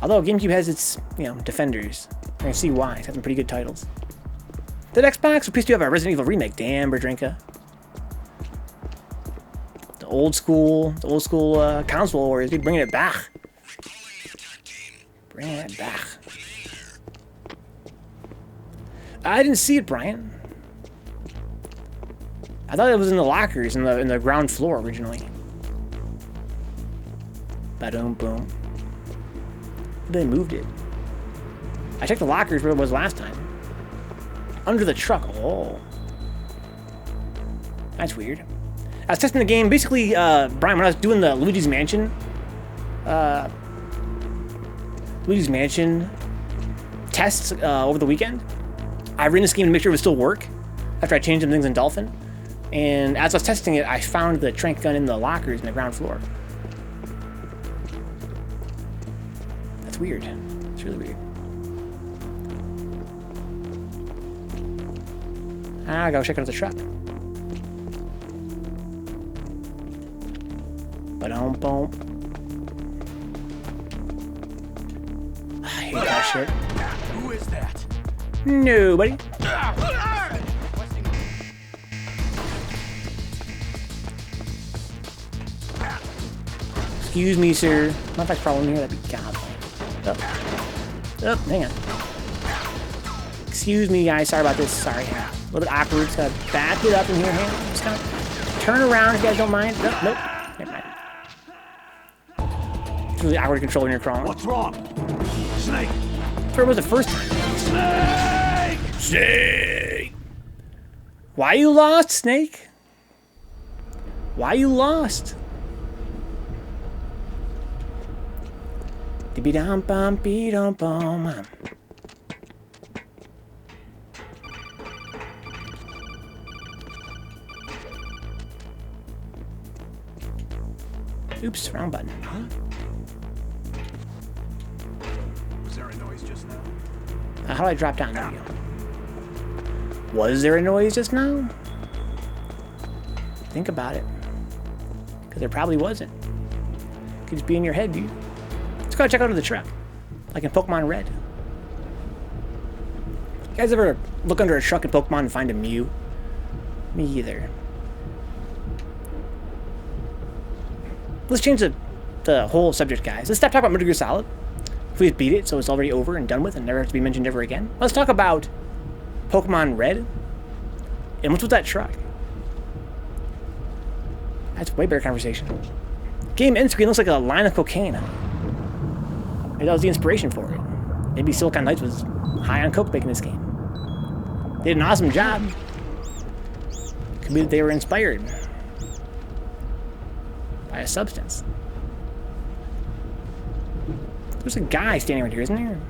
Although GameCube has its, defenders. I can see why. It's got some pretty good titles. Did Xbox or PS2 have a Resident Evil remake? Damn, Berdrinka. The old school console wars, dude, bringing it back. Bringing it back. I didn't see it, Brian. I thought it was in the lockers in the ground floor originally. Ba-dum boom. They moved it. I checked the lockers where it was last time. Under the truck. Oh. That's weird. I was testing the game. Basically, Brian, when I was doing the Luigi's Mansion tests over the weekend, I ran this game to make sure it would still work after I changed some things in Dolphin. And as I was testing it, I found the trank gun in the lockers in the ground floor. That's weird. It's really weird. I gotta check out the truck. Ba-dum-bum. I hate that shit. Who is that? Nobody. Excuse me, sir. Not if I problem here, that'd be god. Oh, hang on. Excuse me, guys. Sorry about this. Sorry. A little bit awkward. Just gotta back it up in here. Hang on. Just gonna turn around if you guys don't mind. Nope. Nope. Never mind. It's really awkward controlling your crawling. What's wrong? Snake! Where was the first time? Snake! Snake! Why you lost, Snake? Why you lost? Bippy dum bum be dum bum. Oops, wrong button. Huh? Was there a noise just now? How do I drop down? There we go. Was there a noise just now? Think about it. Because there probably wasn't. Could just be in your head, dude. Let's go check out the truck. Like in Pokemon Red. You guys ever look under a truck in Pokemon and find a Mew? Me either. Let's change the whole subject, guys. Let's stop talking about Metal Gear Solid. Please beat it so it's already over and done with and never have to be mentioned ever again. Let's talk about Pokemon Red. And what's with that truck? That's way better conversation. Game end screen looks like a line of cocaine. Maybe that was the inspiration for it. Maybe Silicon Knights was high on coke making this game. They did an awesome job. Could be that they were inspired by a substance. There's a guy standing right here, isn't there?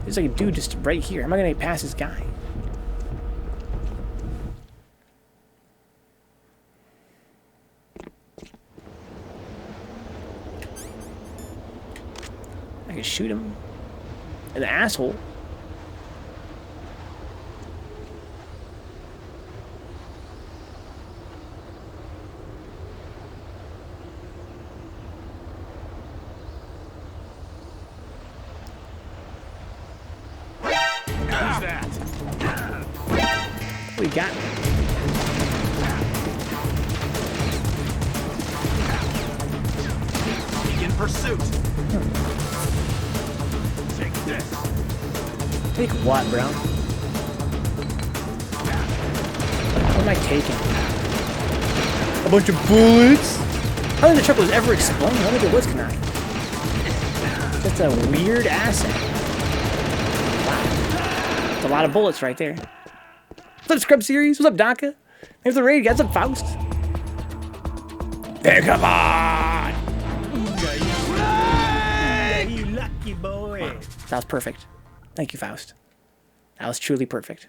There's like a dude just right here. How am I gonna get past this guy? I can shoot him in the asshole. We got him. In pursuit. Take this. Take what, bro? What am I taking? A bunch of bullets? I don't think the truck was ever explained. I don't think it was tonight. That's a weird asset. Wow. That's a lot of bullets right there. What's up, Scrub Series? What's up, Donka? Thanks for the raid, guys. What's up, Faust? Vencabot! You lucky boy. That was perfect. Thank you, Faust. That was truly perfect.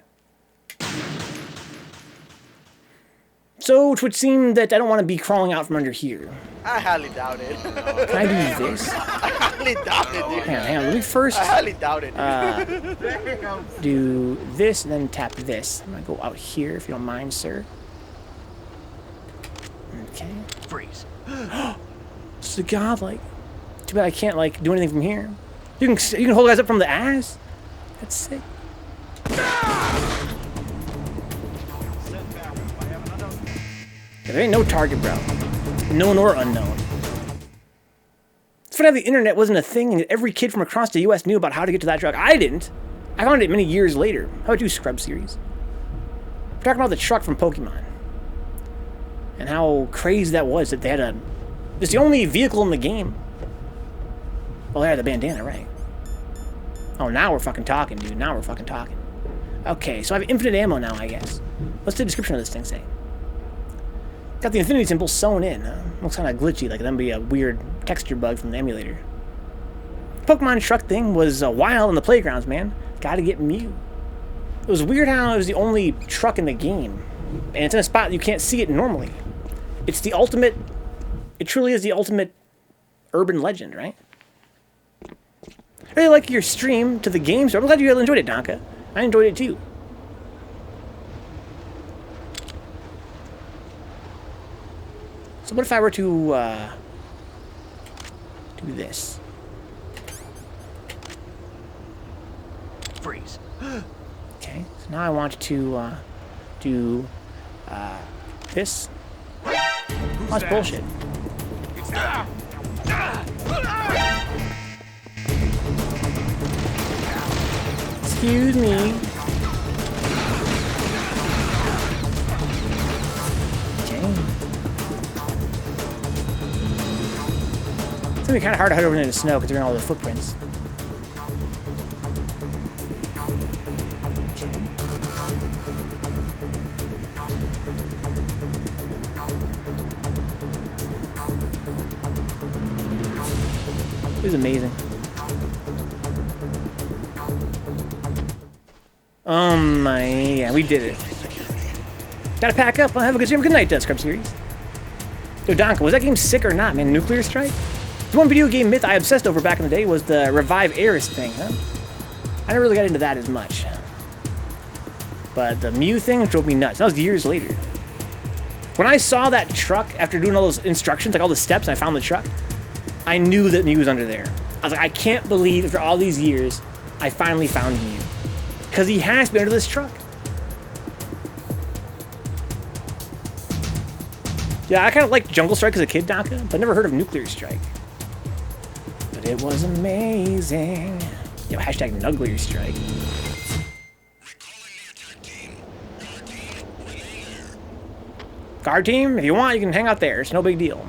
So, which would seem that I don't want to be crawling out from under here. I highly doubt it. Can I do this? I highly doubt it, dude. Hang on. Let me first I highly doubt it, do this and then tap this. I'm gonna go out here if you don't mind, sir. Okay. Freeze. It's the godlike. Too bad I can't like do anything from here. You can hold guys up from the ass. That's sick. Yeah, there ain't no target, bro. Known or unknown. It's funny how the internet wasn't a thing and every kid from across the US knew about how to get to that truck. I didn't. I found it many years later. How about you, Scrub Series? We're talking about the truck from Pokemon. And how crazy that was that they had a... It's the only vehicle in the game. Well, they had the bandana, right? Oh, now we're fucking talking, dude. Now we're fucking talking. Okay, so I have infinite ammo now, I guess. What's the description of this thing say? Got the infinity symbol sewn in. Looks kind of glitchy, like that'd be a weird texture bug from the emulator. Pokemon truck thing was wild in the playgrounds, man. Gotta get Mew. It was weird how it was the only truck in the game. And it's in a spot you can't see it normally. It's the ultimate... It truly is the ultimate urban legend, right? I really like your stream to the game, so I'm glad you enjoyed it, Donka. I enjoyed it too. So what if I were to do this? Freeze. Okay, so now I want to do this. Oh, that's bullshit. Excuse me. Okay. It's gonna be kind of hard to hide over in the snow because they're in all the footprints. It was amazing. Oh my, yeah, we did it. Gotta pack up. I'll have a good stream. Good night, Scrub Series. Yo, Donka, was that game sick or not, man? Nuclear Strike? The one video game myth I obsessed over back in the day was the revive heiress thing, huh? I never really got into that as much. But the Mew thing drove me nuts. That was years later. When I saw that truck, after doing all those instructions, like all the steps, I found the truck, I knew that Mew was under there. I was like, I can't believe after all these years, I finally found Mew. Because he has to be under this truck. Yeah, I kind of liked Jungle Strike as a kid, Donka, but never heard of Nuclear Strike. But it was amazing. Yo, hashtag Nuclear Strike. Guard team, if you want, you can hang out there. It's no big deal.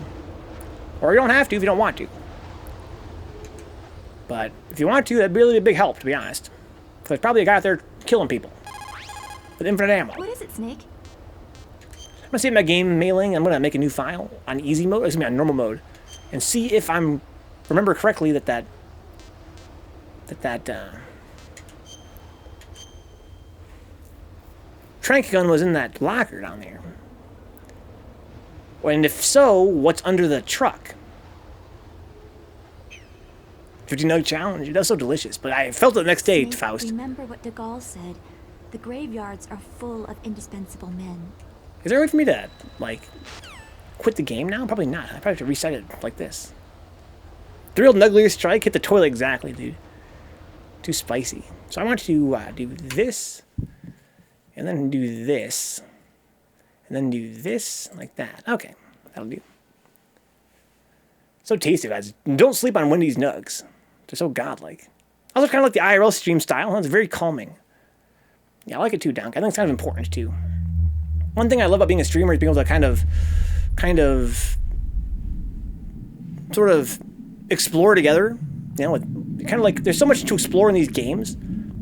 Or you don't have to if you don't want to. But if you want to, that'd be really a big help, to be honest. There's probably a guy out there killing people with infinite ammo. What is it, Snake? I'm gonna save my game mailing. I'm gonna make a new file on easy mode. It's gonna be on normal mode, and see if I'm remember correctly that trank gun was in that locker down there. And if so, what's under the truck? 50 nug challenge. That was so delicious. But I felt it the next day, Snake, Faust. Remember what de Gaulle said. The graveyards are full of indispensable men. Is there a way for me to, like, quit the game now? Probably not. I probably have to reset it like this. The real Nuclear Strike hit the toilet exactly, dude. Too spicy. So I want to do this, and then do this, and then do this, like that. Okay, that'll do. So tasty, guys. Don't sleep on Wendy's nugs. They're so godlike. Also kind of like the IRL stream style. It's very calming. Yeah, I like it too, Donk. I think it's kind of important too. One thing I love about being a streamer is being able to kind of sort of explore together. You know, with kind of like there's so much to explore in these games.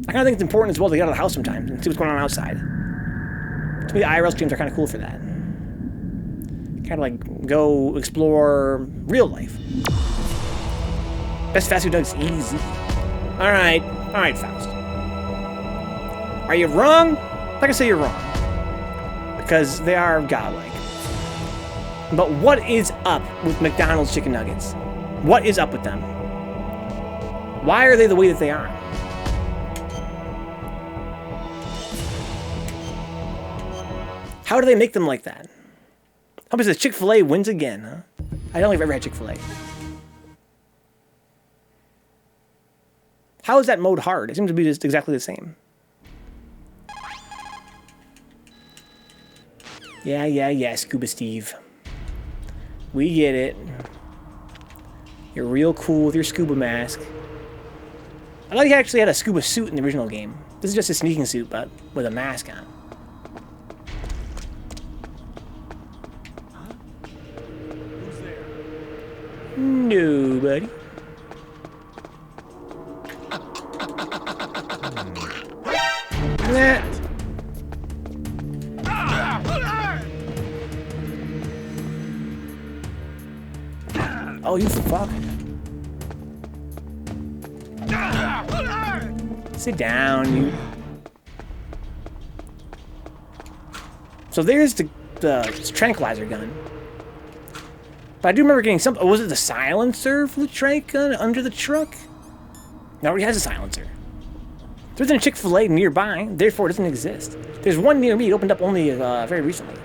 I kind of think it's important as well to get out of the house sometimes and see what's going on outside. To me, the IRL streams are kind of cool for that. Kind of like go explore real life. Best fast food nugs easy. All right, Faust. Are you wrong? I'm not gonna say you're wrong because they are godlike. But what is up with McDonald's chicken nuggets? What is up with them? Why are they the way that they are? How do they make them like that? How about this Chick-fil-A wins again, huh? I don't think I've ever had Chick-fil-A. How is that mode hard? It seems to be just exactly the same. Yeah, Scuba Steve. We get it. You're real cool with your scuba mask. I thought he actually had a scuba suit in the original game. This is just a sneaking suit, but with a mask on. Nobody. Nah. Oh, you fuck. Sit down, you. So there's the tranquilizer gun. But I do remember getting some. Oh, was it the silencer for the tranq gun under the truck? No, it already has a silencer. There isn't a Chick-fil-A nearby, therefore it doesn't exist. There's one near me. It opened up only very recently.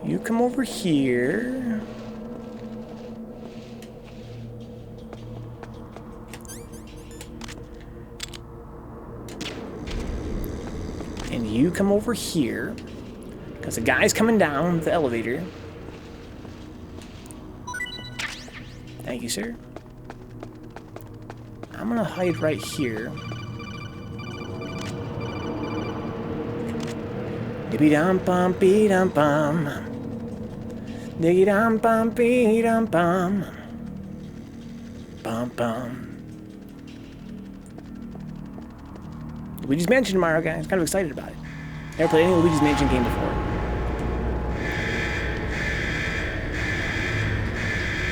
You come over here. And you come over here. Because the guy's coming down the elevator. Thank you, sir. I'm gonna hide right here. Dibby-dum-bum, bee-dum-bum. Diggy-dum-bum, bee-dum-bum. Bum-bum. Luigi's Mansion tomorrow, guys. Kind of excited about it. Never played any Luigi's Mansion game before.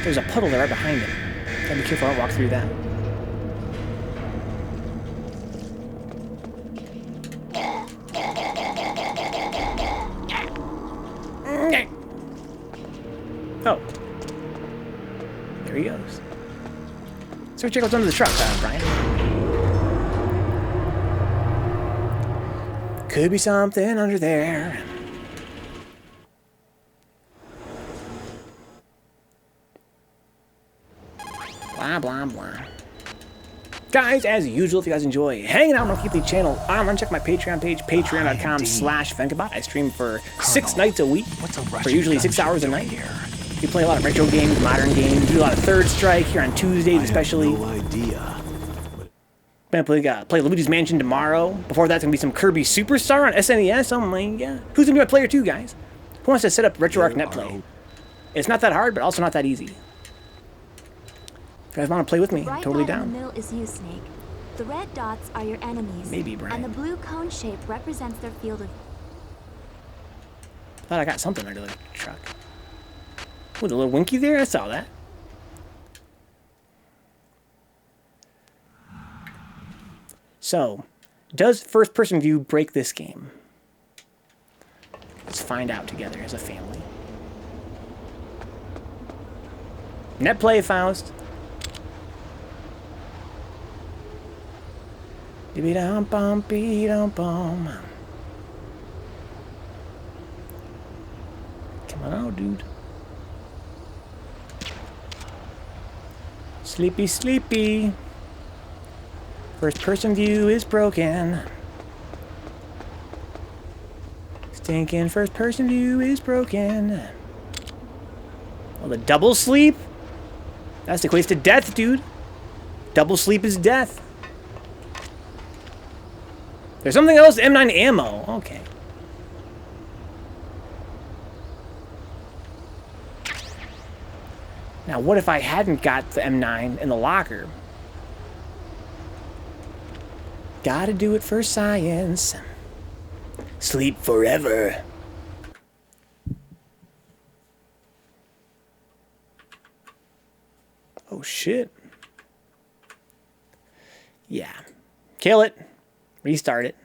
There's a puddle there right behind him. Gotta be careful, I don't walk through that. Oh. There he goes. So check what's under the truck, Brian. Could be something under there. Blah, blah, blah. Guys, as usual, if you guys enjoy hanging out on my Keep channel, I'm gonna check my Patreon page, patreon.com/Vencabot. I stream for 6 nights a week, for usually 6 hours a night. We play a lot of retro games, modern games, do a lot of Third Strike here on Tuesdays especially. No idea. I'm gonna play Luigi's Mansion tomorrow. Before that's gonna be some Kirby Superstar on SNES. Oh my god. Who's gonna be my player too, guys? Who wants to set up RetroArch Netplay? It's not that hard, but also not that easy. If you guys want to play with me, totally down. In the middle is you, Snake. The red dots are your enemies. Maybe, Brian. And the blue cone shape represents their field of... Thought I got something under the truck. With a little winky there? I saw that. So, does first-person view break this game? Let's find out together as a family. Netplay, Faust. Dee-dee-dum-bum-bee-dum-bum. Come on out, dude. Sleepy, sleepy. First person view is broken. Stinking first person view is broken. Oh, the double sleep? That's equates to death, dude. Double sleep is death. There's something else, M9 ammo. Okay. Now, what if I hadn't got the M9 in the locker? Gotta do it for science. Sleep forever. Oh, shit. Yeah. Kill it. Restart it.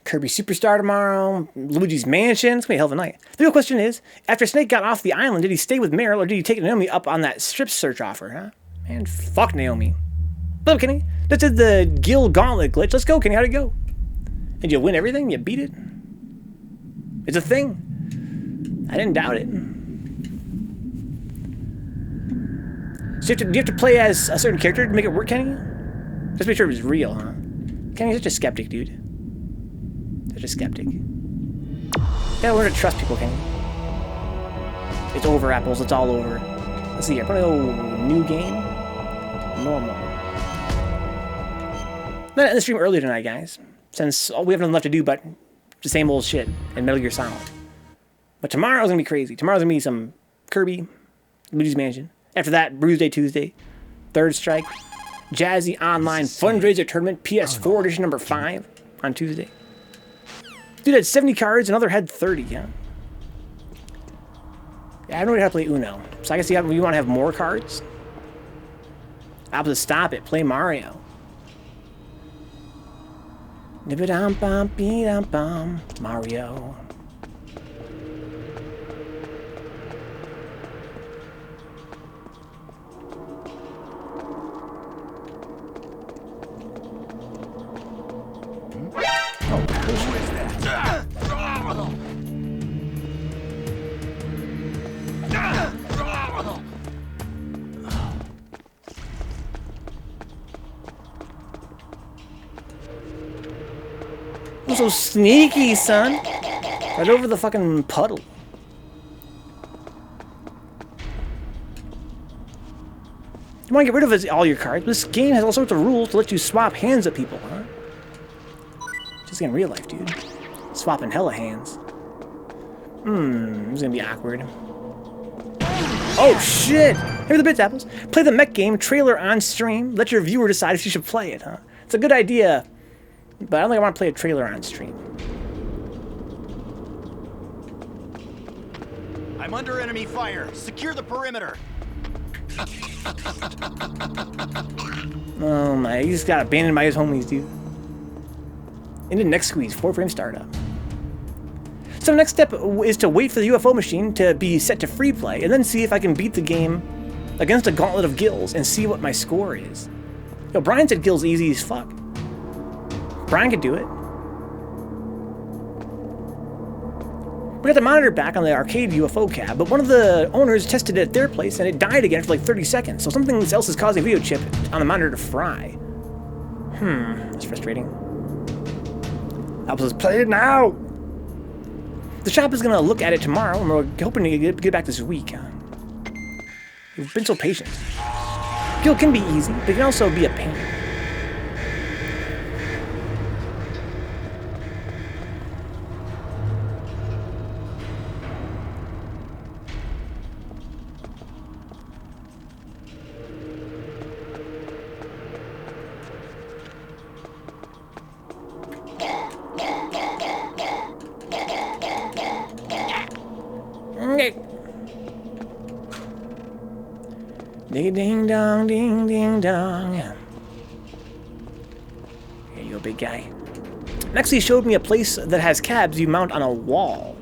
Kirby Superstar tomorrow. Luigi's Mansion. It's gonna be a hell of a night. The real question is, after Snake got off the island, did he stay with Meryl or did he take Naomi up on that strip search offer, huh? Man, fuck Naomi. Hello, Kenny. This is the Gil Gauntlet glitch. Let's go, Kenny. How'd it go? Did you win everything? You beat it? It's a thing. I didn't doubt it. So do you have to play as a certain character to make it work, Kenny? Just make sure it was real, huh? Kenny's such a skeptic, dude. Such a skeptic. You gotta learn to trust people, Kenny. It's over, Apples. It's all over. Let's see here. I'm gonna go new game. Normal. I'm gonna end the stream earlier tonight, guys. Since we have nothing left to do but the same old shit in Metal Gear Solid. But tomorrow's gonna be crazy. Tomorrow's gonna be some Kirby, Luigi's Mansion. After that, Bruise Day Tuesday, Third Strike, Jazzy Online Fundraiser Tournament, PS4 edition number 5 on Tuesday. Dude had 70 cards, another had 30, yeah. Yeah, I don't know how to play Uno. So I guess you want to have more cards? I'll stop it, play Mario. Nibba-dum-bum-bee-dum-bum, Mario. I'm so sneaky, son. Right over the fucking puddle. You want to get rid of all your cards? This game has all sorts of rules to let you swap hands at people, huh? Just in real life, dude. Swapping hella hands. This is gonna be awkward. Oh shit! Here are the bits, Apples. Play the mech game trailer on stream. Let your viewer decide if you should play it, huh? It's a good idea. But I don't think I want to play a trailer on stream. I'm under enemy fire. Secure the perimeter. Oh my, he just got abandoned by his homies, dude. Into next squeeze, 4-frame startup. So the next step is to wait for the UFO machine to be set to free play, and then see if I can beat the game against a gauntlet of gills and see what my score is. Yo, Brian said gills easy as fuck. Brian could do it. We got the monitor back on the arcade UFO cab, but one of the owners tested it at their place and it died again for like 30 seconds, so something else is causing the video chip on the monitor to fry. That's frustrating. Helps us play it now! The shop is gonna look at it tomorrow, and we're hoping to get back this week. You've been so patient. Guild can be easy, but it can also be a pain. Ding dong, ding ding dong. Here you go, big guy. Next, he showed me a place that has cabs you mount on a wall.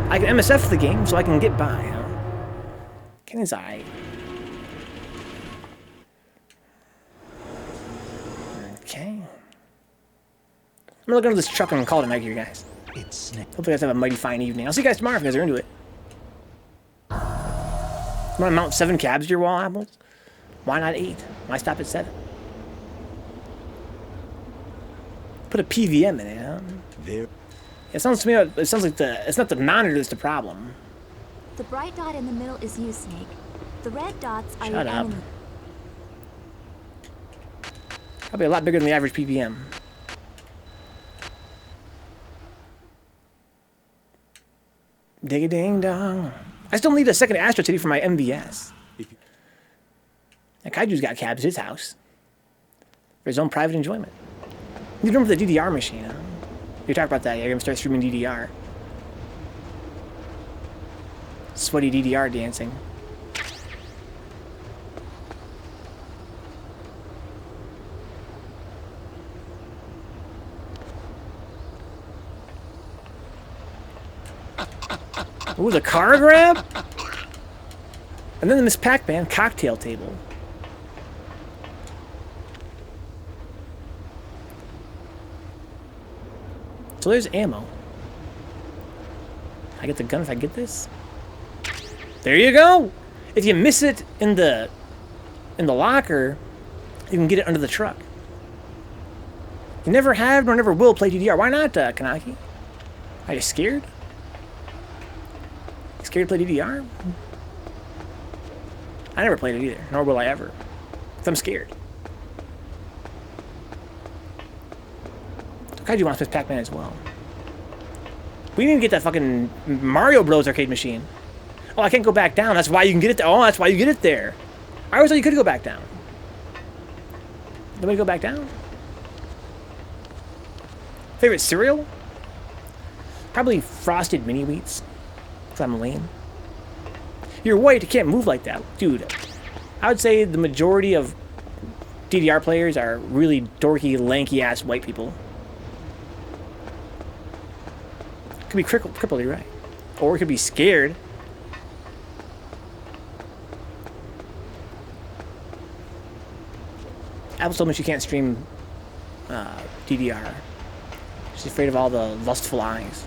I can MSF the game so I can get by, huh? Kenny's alright. Okay. I'm gonna look under this truck and call it a night here, guys. Hope you guys have a mighty fine evening. I'll see you guys tomorrow if you guys are into it. You want to mount 7 cabs to your wall, Apples? Why not 8? Why stop at 7? Put a PVM in it, huh? There. It sounds to me. It sounds like it's not the monitor that's the problem. The bright dot in the middle is you, Snake. The red dots are your Shut up. enemy. Probably a lot bigger than the average PVM. Dig-a-ding-dong. I still need a second Astro City for my MGS. That Kaiju's got cabs at his house. For his own private enjoyment. Need room for the DDR machine, huh? You talk about that, yeah, you're gonna start streaming DDR. Sweaty DDR dancing. Ooh, the car grab? And then the Miss Pac-Man cocktail table. So there's ammo. I get the gun if I get this? There you go! If you miss it in the locker, you can get it under the truck. You never have nor never will play DDR. Why not, Kanaki? Are you scared? Scared to play DDR? I never played it either, nor will I ever. 'Cause I'm scared. Kaiju wants Miss Pac-Man as well. We need to get that fucking Mario Bros. Arcade machine. Oh, I can't go back down. That's why you can get it there. Oh, that's why you get it there. I always thought you could go back down. Nobody go back down? Favorite cereal? Probably Frosted Mini Wheats. Because I'm lame. You're white, you can't move like that. Dude, I would say the majority of DDR players are really dorky, lanky-ass white people. Could be crippled, you're right. Or it could be scared. Apple told me she can't stream DDR. She's afraid of all the lustful eyes.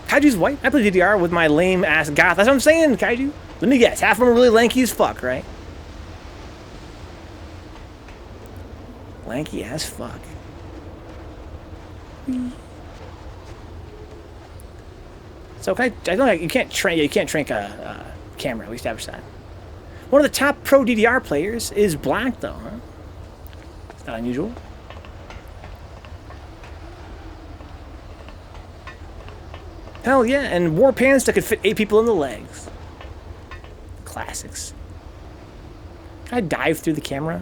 Kaiju's white. I play DDR with my lame ass goth. That's what I'm saying, Kaiju. Let me guess. Half of them are really lanky as fuck, right? Lanky as fuck. So I don't know. You can't trank a camera. We established that. One of the top pro DDR players is black, though. Huh? It's not unusual. Hell yeah, and wore pants that could fit 8 people in the legs. Classics. Can I dive through the camera?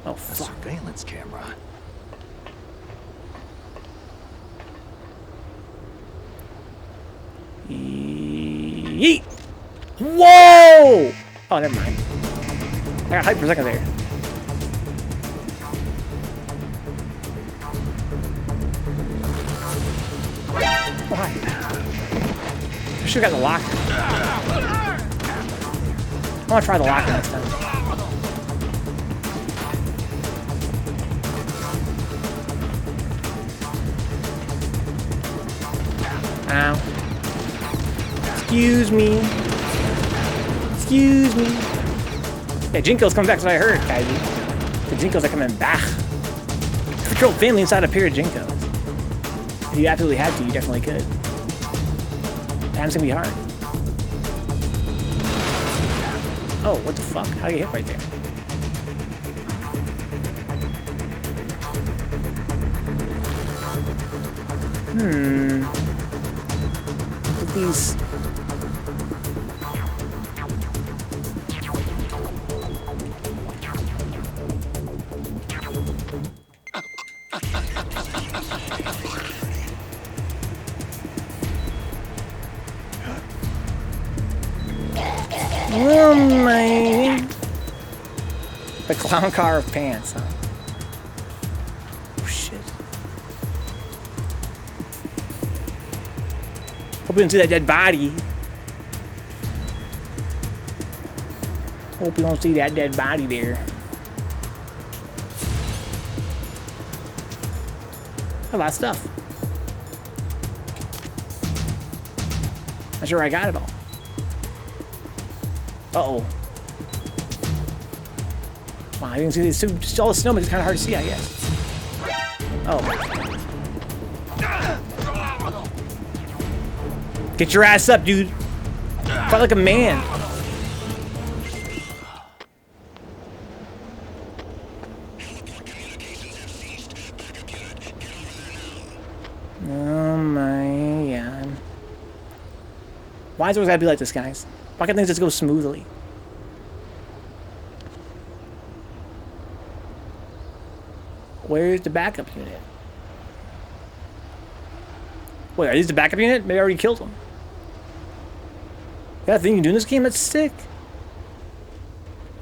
Oh, fuck. A surveillance camera. Yeet! Whoa! Oh, never mind. I got hyped for a second there. Why? I should've got the locker. I wanna try the locker next time. Ow. Excuse me. Excuse me. Yeah, Jinko's coming back, that's what I heard, Kaiji. The Jinkos are coming back. Controlled family inside a pair of Jinkos. If you absolutely had to, you definitely could. Time's gonna be hard. Oh, what the fuck? How do you hit right there? Look at these. Oh my! The clown car of pants, huh? Oh shit. Hope we don't see that dead body. Hope we don't see that dead body there. A lot of stuff. Not sure I got it all. Uh-oh. Wow, I didn't see this. Just all the snow, but it's kind of hard to see, I guess. Oh. Get your ass up, dude. Fight like a man. Oh my god. Why is it always gotta be like this, guys? Why can't things just go smoothly? Where's the backup unit? Wait, are these the backup unit? Maybe I already killed them. Got a thing you can do in this game? That's sick.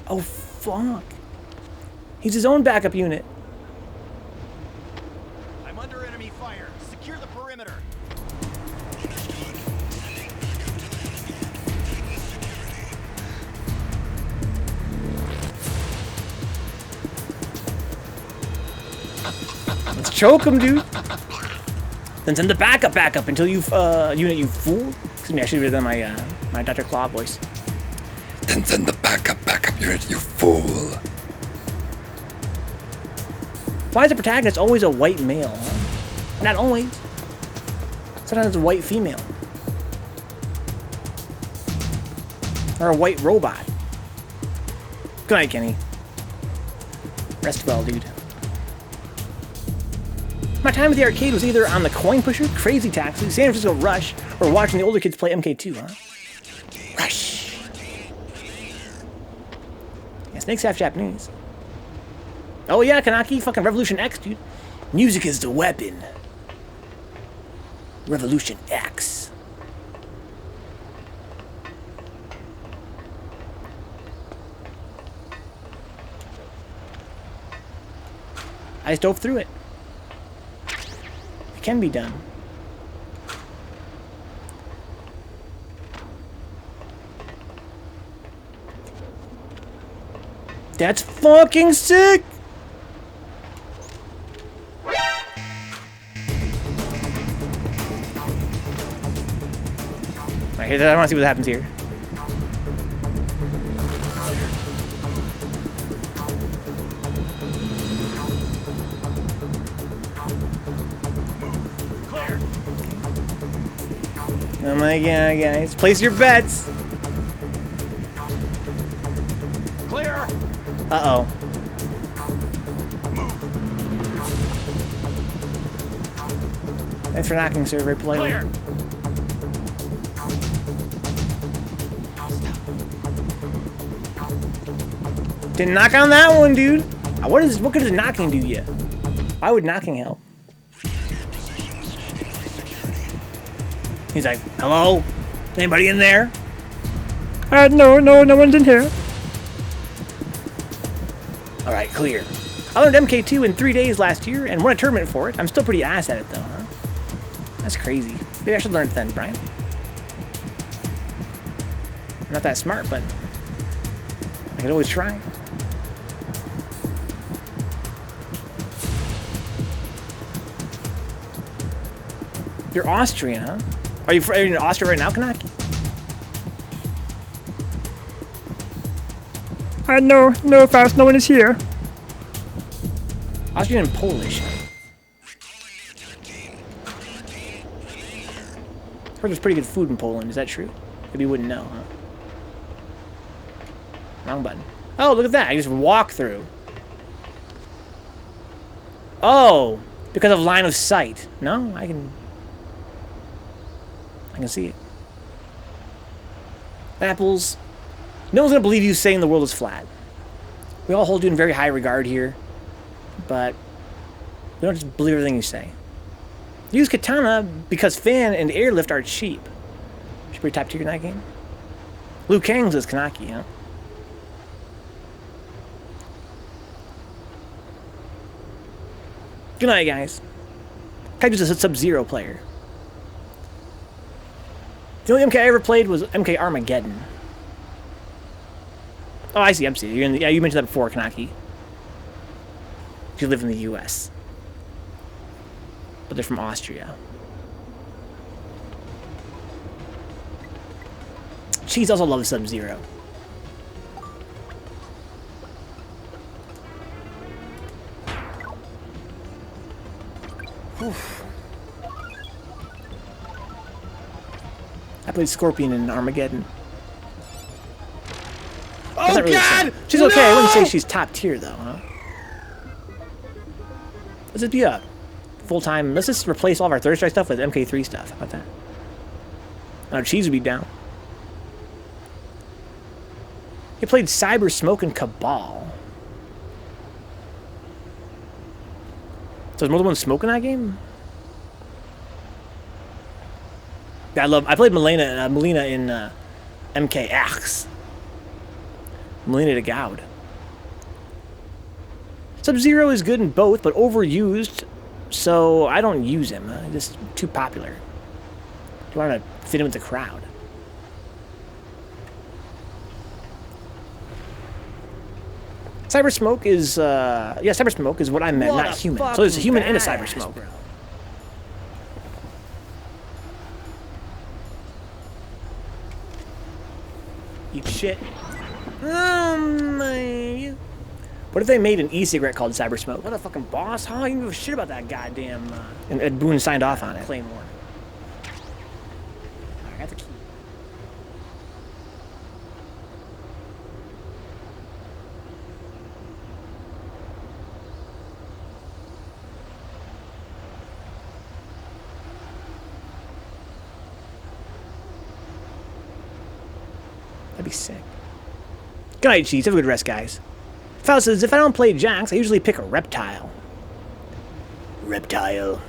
Oh, fuck. He's his own backup unit. I'm under enemy fire. Secure the perimeter. Let's choke him, dude. Then send the backup until you, unit, you fool. Excuse me, I should have done my, my Dr. Claw voice. Then send the backup unit, you fool. Why is the protagonist always a white male, huh? Not always. Sometimes it's a white female. Or a white robot. Good night, Kenny. Rest well, dude. My time at the arcade was either on the Coin Pusher, Crazy Taxi, San Francisco Rush, or watching the older kids play MK2, huh? Rush. Yeah, Snake's half Japanese. Oh yeah, Kanaki, fucking Revolution X, dude. Music is the weapon. Revolution X. I just dove through it. It can be done. That's fucking sick! Alright, I want to see what happens here. Oh my god, guys. Place your bets! Clear! Uh-oh. Thanks for knocking, sir, very politely. Clear! Didn't knock on that one, dude. What good does knocking do you? Why would knocking help? He's like, hello? Anybody in there? No one's in here. Alright, clear. I learned MK2 in 3 days last year and won a tournament for it. I'm still pretty ass at it though, huh? That's crazy. Maybe I should learn it then, Brian. I'm not that smart, but I can always try. You're Austrian, huh? Are you in Austria right now, Kanaki? No, Faust, no one is here. Austrian and Polish. Heard there's pretty good food in Poland. Is that true? Maybe you wouldn't know, huh? Wrong button. Oh, look at that. I just walk through. Oh, because of line of sight. No, I can see it. Apples. No one's gonna believe you saying the world is flat. We all hold you in very high regard here, but we don't just believe everything you say. Use katana because fan and airlift are cheap. Should be top tier in that game. Liu Kang's is Kanaki, huh? Good night, guys. Kaiju's a Sub-Zero player. The only MK I ever played was MK Armageddon. Oh, I see. You're in the, yeah, you mentioned that before, Kanaki. You live in the U.S. But they're from Austria. Cheese also loves Sub-Zero. I played Scorpion in Armageddon. Oh, really God! She's okay. I wouldn't say she's top tier, though, huh? Let's just be a full-time... Let's just replace all of our Third Strike stuff with MK3 stuff. How about that? Oh, Cheese would be down. He played Cyber Smoke and Cabal. So is more than one Smoke in that game? Yeah, I played Melina in MKX. Melina de Goud. Sub-Zero is good in both, but overused, so I don't use him. Just too popular. I want to fit in with the crowd. Cyber Smoke is, yeah, Cyber Smoke is what I meant, not human. So there's a human and a Cyber Smoke. Bro. Eat shit. What if they made an e-cigarette called Cyber Smoke? What a fucking boss, huh? You don't give a shit about that goddamn... And Ed Boon signed off on it. Claymore. I got the key. That'd be sick. Good night, Cheese. Have a good rest, guys. Faust says, if I don't play Jax, I usually pick a reptile. Reptile.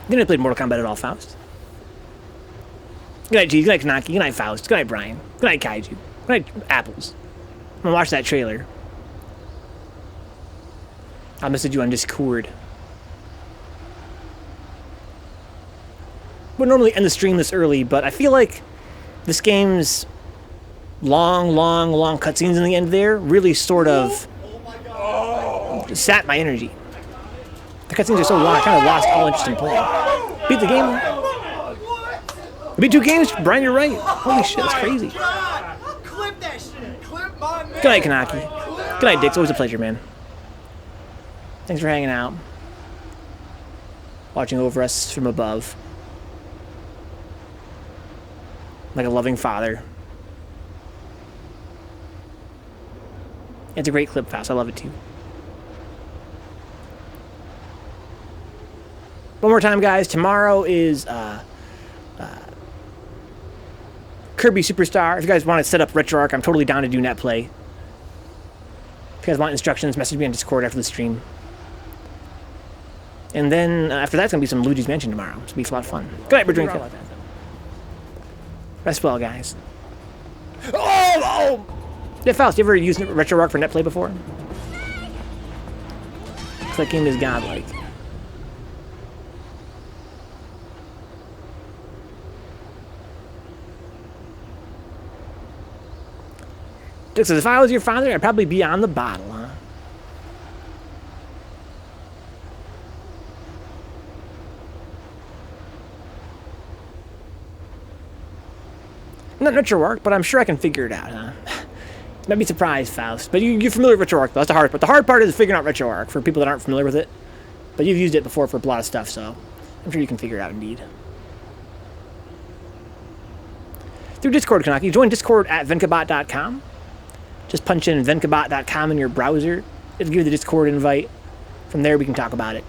You never played Mortal Kombat at all, Faust? Good night, Cheese. Good night, Kanaki. Good night, Faust. Good night, Brian. Good night, Kaiju. Good night, Apples. I'm gonna watch that trailer. I'll message you on Discord. We'd normally end the stream this early, but I feel like this game's long cutscenes in the end there really sort of sat my energy. The cutscenes are so long, I kind of lost all interest in playing. Beat the game. We beat 2 games, Brian, you're right. Holy shit, that's crazy. Clip that shit. Clip my man. Good night, Kanaki. Good night, Dick. It's always a pleasure, man. Thanks for hanging out. Watching over us from above. Like a loving father. It's a great clip, Faust. I love it too. One more time, guys. Tomorrow is Kirby Superstar. If you guys want to set up RetroArch, I'm totally down to do net play. If you guys want instructions, message me on Discord after the stream. And then after that's going to be some Luigi's Mansion tomorrow. It's going to be a lot of fun. Good night, we're drinking. Rest well, guys. Oh! Yeah, Faust, you ever used RetroArch for netplay before? Clicking is godlike. Dick says, if I was your father, I'd probably be on the bottle, huh? Not RetroArch, but I'm sure I can figure it out, huh? Might be surprised, Faust. But you're familiar with RetroArch, though. That's the hard part. The hard part is figuring out RetroArch for people that aren't familiar with it. But you've used it before for a lot of stuff, so I'm sure you can figure it out, indeed. Through Discord, Kanaki. Join Discord at Vencabot.com. Just punch in Vencabot.com in your browser. It'll give you the Discord invite. From there, we can talk about it.